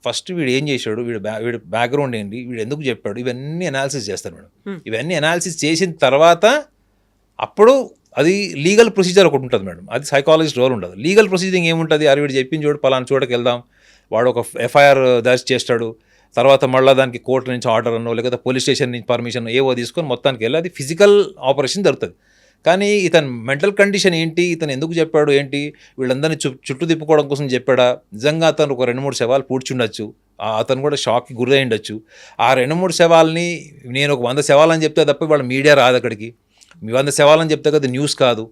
ఫస్ట్ వీడు ఏం చేశాడు, వీడు బ్యాక్గ్రౌండ్ ఏంటి, వీడు ఎందుకు చెప్పాడు, ఇవన్నీ అనాలిసిస్ చేస్తారు మేడం. ఇవన్నీ అనాలిసిస్ చేసిన తర్వాత అప్పుడు అది లీగల్ ప్రొసీజర్ ఒకటి ఉంటుంది మేడం. అది సైకాలజిస్ట్ రోల్ ఉండదు. లీగల్ ప్రొసీజింగ్ ఏముంటుంది, అది వీడు చెప్పిన చోటు పలానా చోటకి వెళ్దాం, వాడు ఒక ఎఫ్ఐఆర్ దర్జ్ చేస్తాడు, తర్వాత మళ్ళీ దానికి కోర్టు నుంచి ఆర్డర్ అన్నో లేకపోతే పోలీస్ స్టేషన్ నుంచి పర్మిషన్ ఏవో తీసుకొని మొత్తానికి వెళ్ళి అది ఫిజికల్ ఆపరేషన్ జరుగుతుంది. కానీ ఇతని మెంటల్ కండిషన్ ఏంటి, ఇతను ఎందుకు చెప్పాడు ఏంటి, వీళ్ళందరినీ చుట్టూ తిప్పుకోవడం కోసం చెప్పాడా, నిజంగా అతను ఒక 2-3 శవాలు పూడ్చుండొచ్చు, అతను కూడా షాక్కి గురై ఉండొచ్చు. ఆ 2-3 శవాలని నేను ఒక 100 శవాలని చెప్తే తప్ప వాళ్ళ మీడియా రాదు అక్కడికి. మీ 100 శవాలని చెప్తే కదా న్యూస్ కాదు.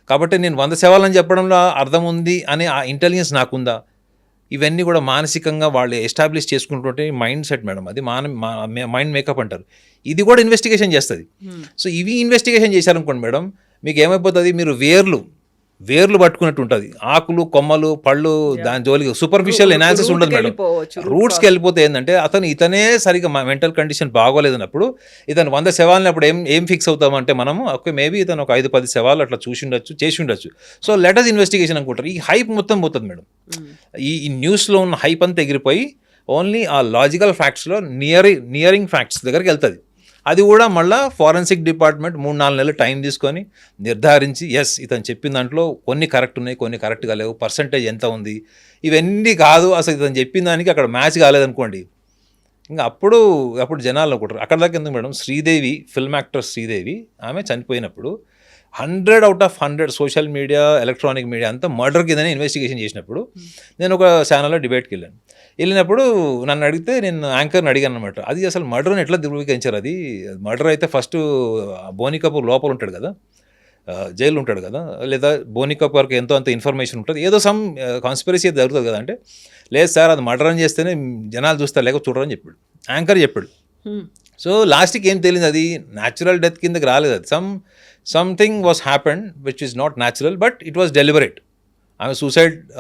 కాబట్టి నేను 100 శవాలని చెప్పడంలో అర్థం ఉంది అనే ఆ ఇంటెలిజెన్స్ నాకుందా, ఇవన్నీ కూడా మానసికంగా వాళ్ళు ఎస్టాబ్లిష్ చేసుకుంటుంటే మైండ్ సెట్ మేడం. అది మైండ్ మేకప్ అంటారు. ఇది కూడా ఇన్వెస్టిగేషన్ చేస్తుంది. సో ఇవి ఇన్వెస్టిగేషన్ చేశారనుకోండి మేడం, మీకు ఏమైపోతుంది, మీరు వేర్లు పట్టుకున్నట్టు ఉంటుంది. ఆకులు, కొమ్మలు, పళ్ళు దాని జోలికి సూపర్ఫిషియల్ ఎనాలిసిస్ ఉండదు మేడం. రూట్స్కి వెళ్ళిపోతే ఏంటంటే ఇతనే సరిగ్గా మెంటల్ కండిషన్ బాగోలేదన్నప్పుడు ఇతను 100 శవాలని అప్పుడు ఏం ఫిక్స్ అవుతామంటే మనము ఓకే మేబీ ఇతను ఒక 5-10 శవాలు అట్లా చేసి ఉండొచ్చు. సో లెటస్ ఇన్వెస్టిగేషన్ అనుకుంటారు. ఈ హైప్ మొత్తం పోతుంది మేడం. ఈ న్యూస్లో ఉన్న హైప్ అంతా ఎగిరిపోయి ఓన్లీ ఆ లాజికల్ ఫ్యాక్ట్స్లో నియరింగ్ ఫ్యాక్ట్స్ దగ్గరికి వెళ్తుంది. అది కూడా మళ్ళీ ఫారెన్సిక్ డిపార్ట్మెంట్ 3-4 నెలలు టైం తీసుకొని నిర్ధారించి ఎస్ ఇతను చెప్పిన దాంట్లో కొన్ని కరెక్ట్ ఉన్నాయి, కొన్ని కరెక్ట్గా లేవు, పర్సంటేజ్ ఎంత ఉంది, ఇవన్నీ కాదు, అసలు ఇతను చెప్పిన దానికి అక్కడ మ్యాచ్ కాలేదనుకోండి, ఇంకా అప్పుడు జనాలు అనుకుంటారు. అక్కడ దాకా ఎందుకు madam, Sridevi film actor Sridevi ఆమె చనిపోయినప్పుడు 100/100 సోషల్ మీడియా, ఎలక్ట్రానిక్ మీడియా అంతా మర్డర్ కిందనే ఇన్వెస్టిగేషన్ చేసినప్పుడు నేను ఒక ఛానల్లో డిబేట్కి వెళ్ళినప్పుడు నన్ను అడిగితే నేను యాంకర్ని అడిగాను అనమాట. అది అసలు మర్డర్ని ఎట్లా ధృవీకరించారు, అది మర్డర్ అయితే ఫస్ట్ బోనీ కపూర్ లోపల ఉంటాడు కదా, జైలు ఉంటాడు కదా, లేదా బోనీ కపూర్కి ఎంతో అంత ఇన్ఫర్మేషన్ ఉంటుంది, ఏదో సమ్ కాన్స్పిరసీ జరుగుతుంది కదా అంటే, లేదు సార్ అది మర్డర్ అని చేస్తేనే జనాలు చూస్తారు లేకపోతే చూడరని చెప్పాడు యాంకర్ చెప్పాడు. సో లాస్ట్కి ఏం తెలియదు, అది న్యాచురల్ డెత్ కిందకి రాలేదు, అది something was happened which is not natural but it was deliberate. ఆమె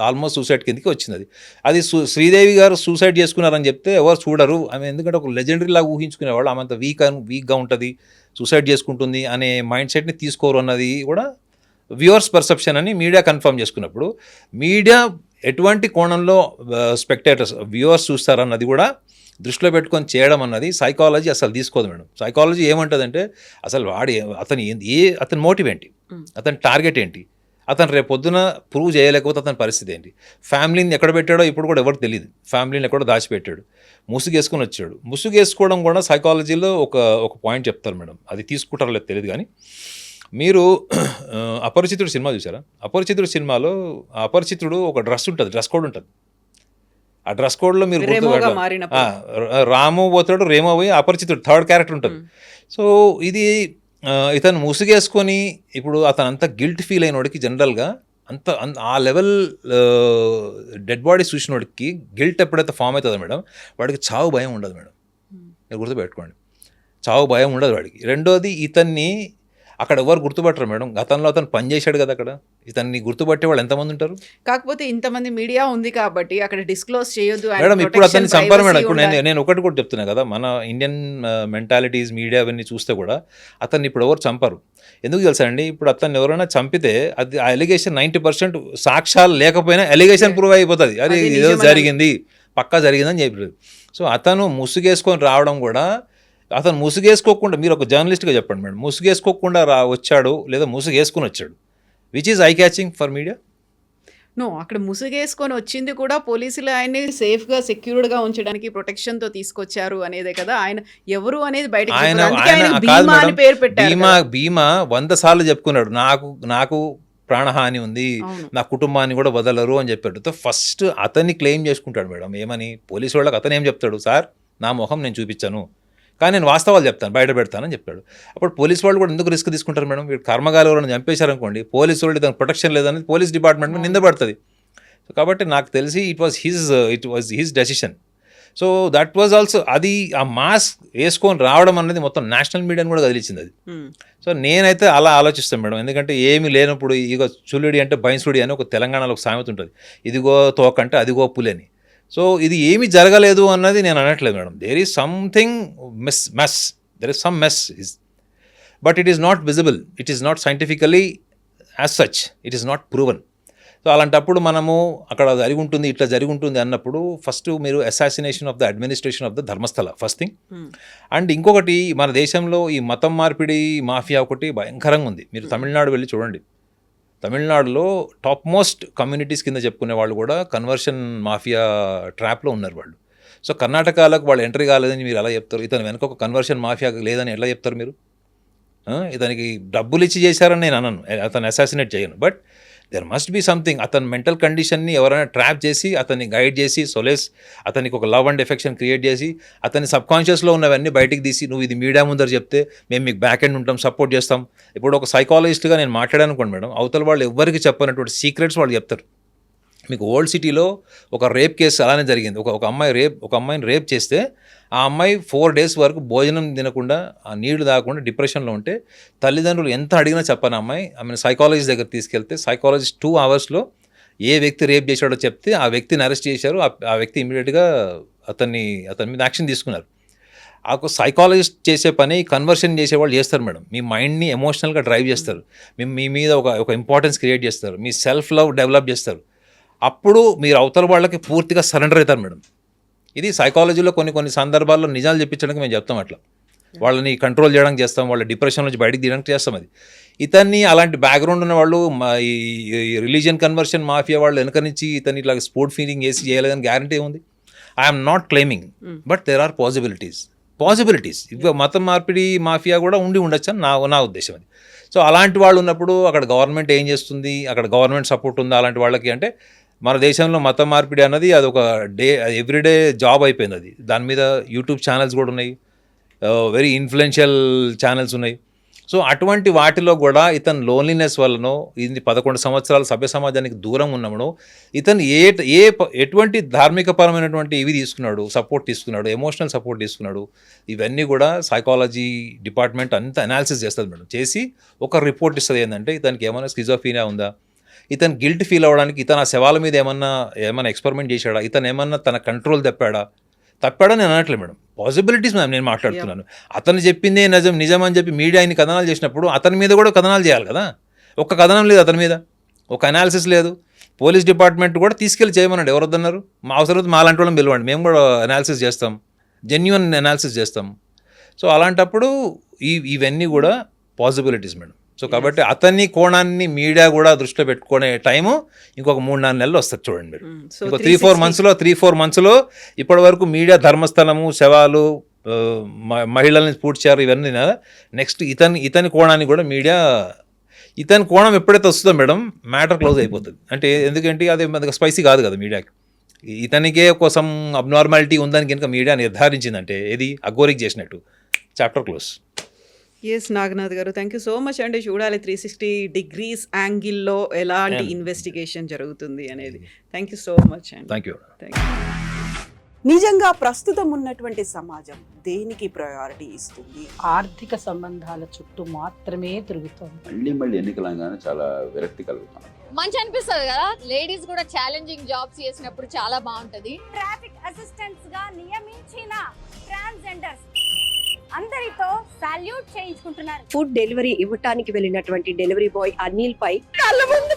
ఆల్మోస్ట్ సూసైడ్ కిందకి వచ్చింది. అది శ్రీదేవి గారు సూసైడ్ చేసుకున్నారని చెప్తే ఎవరు చూడరు ఆమె, ఎందుకంటే ఒక లెజెండరీ లాగా ఊహించుకునేవాళ్ళు, ఆమె అంత వీక్గా ఉంటుంది, సూసైడ్ చేసుకుంటుంది అనే మైండ్ సెట్ని తీసుకోరు అన్నది కూడా వ్యూవర్స్ పర్సెప్షన్ అని మీడియా కన్ఫర్మ్ చేసుకున్నప్పుడు, మీడియా ఎటువంటి కోణంలో వ్యూవర్స్ చూస్తారన్నది కూడా దృష్టిలో పెట్టుకొని చేయడం అన్నది సైకాలజీ అసలు తీసుకోదు మేడం. సైకాలజీ ఏమంటుందంటే అసలు అతని మోటివ్ ఏంటి, అతని టార్గెట్ ఏంటి, అతను రేపు పొద్దున ప్రూవ్ చేయలేకపోతే అతని పరిస్థితి ఏంటి, ఫ్యామిలీని ఎక్కడ పెట్టాడో ఇప్పుడు కూడా ఎవరికి తెలియదు, ఫ్యామిలీని ఎక్కడో దాచిపెట్టాడు, ముసుగేసుకొని వచ్చాడు. ముసుగేసుకోవడం కూడా సైకాలజీలో ఒక పాయింట్ చెప్తారు మేడం, అది తీసుకుంటారో లేదు తెలియదు. కానీ మీరు అపరిచితుడు సినిమా చూసారా? అపరిచితుడు సినిమాలో అపరిచితుడు ఒక డ్రెస్ కోడ్ ఉంటుంది. ఆ డ్రెస్ కోడ్లో మీరు రాము పోతాడు, రేమో పోయి అపరిచితుడు థర్డ్ క్యారెక్టర్ ఉంటుంది. సో ఇది ఇతను ముసుగేసుకొని ఇప్పుడు అతను అంత గిల్ట్ ఫీల్ అయినోడికి జనరల్గా ఆ లెవెల్ డెడ్ బాడీ చూసినోడికి గిల్ట్ ఎప్పుడైతే ఫామ్ అవుతుందో మేడం, వాడికి చావు భయం ఉండదు మేడం. మీరు గుర్తుపెట్టుకోండి, చావు భయం ఉండదు వాడికి. రెండోది ఇతన్ని అక్కడ ఎవరు గుర్తుపట్టరు మేడం, గతంలో అతను పనిచేశాడు కదా అక్కడ, ఇతన్ని గుర్తుపట్టే వాళ్ళు ఎంతమంది ఉంటారు. కాకపోతే ఇంతమంది మీడియా ఉంది కాబట్టి అక్కడ డిస్క్లోజ్ చేయొద్దు మేడం. ఇప్పుడు అతన్ని చంపారు మేడం. ఇప్పుడు నేను ఒకటి కూడా చెప్తున్నా కదా, మన ఇండియన్ మెంటాలిటీస్ మీడియా అవన్నీ చూస్తే కూడా అతన్ని ఇప్పుడు ఎవరు చంపరు. ఎందుకు తెలుసా అండి, ఇప్పుడు అతన్ని ఎవరైనా చంపితే అది ఆ ఎలిగేషన్ 90% సాక్ష్యాలు లేకపోయినా ఎలిగేషన్ ప్రూవ్ అయిపోతుంది, అది ఏదో జరిగింది పక్కా జరిగిందని చెప్పారు. సో అతను ముసుగేసుకొని రావడం కూడా, అతను ముసుగేసుకోకుండా, మీరు ఒక జర్నలిస్ట్గా చెప్పండి మేడం, ముసుగేసుకోకుండా వచ్చాడు లేదా ముసుగేసుకుని వచ్చాడు, which is eye catching for media? No, అక్కడ ముసుగేసుకొని వచ్చింది కూడా పోలీసులు ఆయన్ని సేఫ్గా సెక్యూర్డ్గా ఉంచడానికి ప్రొటెక్షన్తో తీసుకొచ్చారు అనేదే కదా. ఆయన ఎవరు అనేది బయటకు పేరు పెట్టారు. భీమా 100 సార్లు చెప్పుకున్నాడు, నాకు ప్రాణహాని ఉంది, నా కుటుంబాన్ని కూడా వదలరు అని చెప్పాడు. ఫస్ట్ అతన్ని క్లెయిమ్ చేసుకుంటాడు మేడం. ఏమని? పోలీసు వాళ్ళకి అతను ఏం చెప్తాడు, సార్ నా మొహం నేను చూపించాను కానీ నేను వాస్తవాలు చెప్తాను, బయట పెడతానని చెప్పాడు. అప్పుడు పోలీసు వాళ్ళు కూడా ఎందుకు రిస్క్ తీసుకుంటారు మేడం? వీడు కర్మగాలు ఎవరైనా చంపేశారనుకోండి, పోలీసు వాళ్ళు దానికి ప్రొటెక్షన్ లేదని పోలీస్ డిపార్ట్మెంట్ నిందపడుతుంది. సో కాబట్టి నాకు తెలిసి it was his decision. So that was also అది ఆ మాస్క్ వేసుకొని రావడం అన్నది మొత్తం నేషనల్ మీడియాని కూడా కదిలించింది అది. సో నేనైతే అలా ఆలోచిస్తాను మేడం, ఎందుకంటే ఏమీ లేనప్పుడు ఇక చుల్లుడి అంటే బైన్సుడి అని ఒక తెలంగాణలో ఒక సామెత ఉంటుంది, ఇదిగో తోకంటే అదిగో పులి అని. సో ఇది ఏమీ జరగలేదు అన్నది నేను అనట్లేదు madam. There is something mess, there is some mess is, but it is not visible, it is not scientifically as such, it is not proven. So అలాంటప్పుడు మనము అక్కడ జరిగి ఉంటుంది, ఇట్లా జరిగి ఉంటుంది అన్నప్పుడు ఫస్ట్ మీరు assassination of the administration of the Dharmasthala first thing. And ఇంకొకటి మన దేశంలో ఈ మతం మార్పిడి మాఫియా ఒకటి భయంకరంగా ఉంది. మీరు తమిళనాడు వెళ్ళి చూడండి, తమిళనాడులో టాప్ మోస్ట్ కమ్యూనిటీస్ కింద చెప్పుకునే వాళ్ళు కూడా కన్వర్షన్ మాఫియా ట్రాప్లో ఉన్నారు వాళ్ళు. సో కర్ణాటకలకు వాళ్ళు ఎంట్రీ కాలేదని మీరు ఎలా చెప్తారు? ఇతను వెనక ఒక కన్వర్షన్ మాఫియా లేదని ఎలా చెప్తారు మీరు? ఇతనికి డబ్బులు ఇచ్చి చేశారని నేను అనను, అతను అసాసినేట్ చేయను, but there must be something. అతని మెంటల్ కండిషన్ని ఎవరైనా ట్రాప్ చేసి అతన్ని గైడ్ చేసి సొలేస్, అతనికి ఒక లవ్ అండ్ ఎఫెక్షన్ క్రియేట్ చేసి అతని సబ్కాన్షియస్లో ఉన్నవన్నీ బయటికి తీసి నువ్వు ఇది మీడియా ముందర చెప్తే మేము మీకు బ్యాక్ ఎండ్ ఉంటాం, సపోర్ట్ చేస్తాం. ఇప్పుడు ఒక సైకాలజిస్ట్గా నేను మాట్లాడాను అనుకోండి మేడం, అవతల వాళ్ళు ఎవరికి చెప్పనటువంటి సీక్రెట్స్ వాళ్ళు చెప్తారు. మీకు ఓల్డ్ సిటీలో ఒక రేప్ కేసు అలానే జరిగింది. ఒక అమ్మాయిని రేప్ చేస్తే ఆ అమ్మాయి 4 days వరకు భోజనం తినకుండా, ఆ నీళ్లు తాగకుండా డిప్రెషన్లో ఉంటే తల్లిదండ్రులు ఎంత అడిగినా చెప్పని అమ్మాయి ఆమెను సైకాలజిస్ట్ దగ్గర తీసుకెళ్తే సైకాలజిస్ట్ 2 hours ఏ వ్యక్తి రేప్ చేశాడో చెప్తే ఆ వ్యక్తిని అరెస్ట్ చేశారు. ఆ వ్యక్తి ఇమీడియట్గా అతని మీద యాక్షన్ తీసుకున్నారు. ఆ సైకాలజిస్ట్ చేసే పని కన్వర్షన్ చేసేవాళ్ళు చేస్తారు మేడం. మీ మైండ్ని ఎమోషనల్గా డ్రైవ్ చేస్తారు, మీ మీద ఒక ఇంపార్టెన్స్ క్రియేట్ చేస్తారు, మీ సెల్ఫ్ లవ్ డెవలప్ చేస్తారు. అప్పుడు మీరు అవతల వాళ్ళకి పూర్తిగా సరెండర్ అవుతారు మేడం. ఇది సైకాలజీలో కొన్ని సందర్భాల్లో నిజాలు చెప్పించడానికి మేము చెప్తాం, అట్లా వాళ్ళని కంట్రోల్ చేయడానికి చేస్తాం, వాళ్ళ డిప్రెషన్ నుంచి బయటికి తీయడానికి చేస్తాం. అది ఇతన్ని అలాంటి బ్యాక్గ్రౌండ్ ఉన్న వాళ్ళు ఈ రిలీజియన్ కన్వర్షన్ మాఫియా వాళ్ళు వెనక నుంచి ఇతన్ని ఇట్లా స్పోర్ట్ ఫీలింగ్ వేసి చేయలేదని గ్యారంటీ ఉంది. I'm not claiming, but there are possibilities. ఇవి మతం మార్పిడి మాఫియా కూడా ఉండొచ్చు అని నా ఉద్దేశం అది. సో అలాంటి వాళ్ళు ఉన్నప్పుడు అక్కడ గవర్నమెంట్ ఏం చేస్తుంది, అక్కడ గవర్నమెంట్ సపోర్ట్ ఉందా అలాంటి వాళ్ళకి అంటే? మన దేశంలో మతం మార్పిడి అన్నది అది ఒక ఎవ్రీడే జాబ్ అయిపోయింది. అది దాని మీద యూట్యూబ్ ఛానల్స్ కూడా ఉన్నాయి, వెరీ ఇన్ఫ్లుయెన్షియల్ ఛానల్స్ ఉన్నాయి. సో అటువంటి వాటిలో కూడా ఇతను లోన్లీనెస్ వల్లనో, ఇది 11 సంవత్సరాలు సభ్య సమాజానికి దూరం ఉన్నామనో, ఇతను ఎటువంటి ధార్మికపరమైనటువంటి ఇవి తీసుకున్నాడు, సపోర్ట్ తీసుకున్నాడు, ఎమోషనల్ సపోర్ట్ తీసుకున్నాడు, ఇవన్నీ కూడా సైకాలజీ డిపార్ట్మెంట్ అంతా అనాలిసిస్ చేస్తుంది మేడం. చేసి ఒక రిపోర్ట్ ఇస్తుంది, ఏంటంటే ఇతనికి ఏమైనా స్కిజోఫీనియా ఉందా, ఇతను గిల్ట్ ఫీల్ అవ్వడానికి ఇతను ఆ శవాల మీద ఏమన్నా ఎక్స్పెరిమెంట్ చేశాడా, ఇతను ఏమన్నా తన కంట్రోల్ తప్పాడా నేను అనట్లేదు మేడం. పాసిబిలిటీస్ నేను మాట్లాడుతున్నాను. అతను చెప్పిందే నిజం అని చెప్పి మీడియా ఆయన కథనాలు చేసినప్పుడు అతని మీద కూడా కథనాలు చేయాలి కదా. ఒక్క కథనం లేదు అతని మీద, ఒక అనాలిసిస్ లేదు. పోలీస్ డిపార్ట్మెంట్ కూడా తీసుకెళ్ళి చేయమన్నాడు, ఎవరు వద్దన్నారు? మా అవసరం మా లాంటి వాళ్ళని పిలవండి, మేము కూడా అనాలిసిస్ చేస్తాం, జెన్యున్ అనాలిసిస్ చేస్తాం. సో అలాంటప్పుడు ఇవన్నీ కూడా పాసిబిలిటీస్ మేడం. సో కాబట్టి అతన్ని కోణాన్ని మీడియా కూడా దృష్టిలో పెట్టుకునే టైము ఇంకొక 3-4 నెలలు వస్తుంది చూడండి మీరు. ఇంకో 3-4 మంత్స్లో ఇప్పటి వరకు మీడియా ధర్మస్థలము, శవాలు, మహిళల్ని పూర్తి చేయరు, ఇవన్నీ నెక్స్ట్ ఇతని కోణాన్ని కూడా మీడియా, ఇతని కోణం ఎప్పుడైతే వస్తుందో మేడం మ్యాటర్ క్లోజ్ అయిపోతుంది. అంటే ఎందుకంటే అది స్పైసీ కాదు కదా మీడియాకి. ఇతనికే కోసం అబ్నార్మాలిటీ ఉందని కనుక మీడియా నిర్ధారించిందంటే ఏది అఘోరికి చేసినట్టు, చాప్టర్ క్లోజ్. ఎస్ నాగనాథ్ గారు, థ్యాంక్ యూ సో మచ్ అండి. చూడాలి 360 degrees యాంగిల్లో ఎలాంటి ఇన్వెస్టిగేషన్ జరుగుతుంది అనేది. థ్యాంక్ యూ సో మచ్ అండి. Thank you. నిజంగా ప్రస్తుతం ఉన్నటువంటి సమాజం దేనికి ప్రయారిటీ ఇస్తుంది? ఆర్థిక సంబంధాల చుట్టూ మాత్రమే తిరుగుతుంది. మళ్ళీ ఎన్నికలంగానే చాలా విరక్తి కలుగుతాం. మంచి అనిపిస్తుంది కదా, లేడీస్ కూడా ఛాలెంజింగ్ జాబ్స్ చేసినప్పుడు చాలా బాగుంటది. ట్రాఫిక్ అసిస్టెంట్స్ గా నియమించిన ట్రాన్స్జెండర్స్ అందరితో సాల్యూట్ చేయించుకుంటున్నారు. ఫుడ్ డెలివరీ ఇవ్వటానికి వెళ్ళినటువంటి డెలివరీ బాయ్ అనిల్ పై కళ్ళ ముందు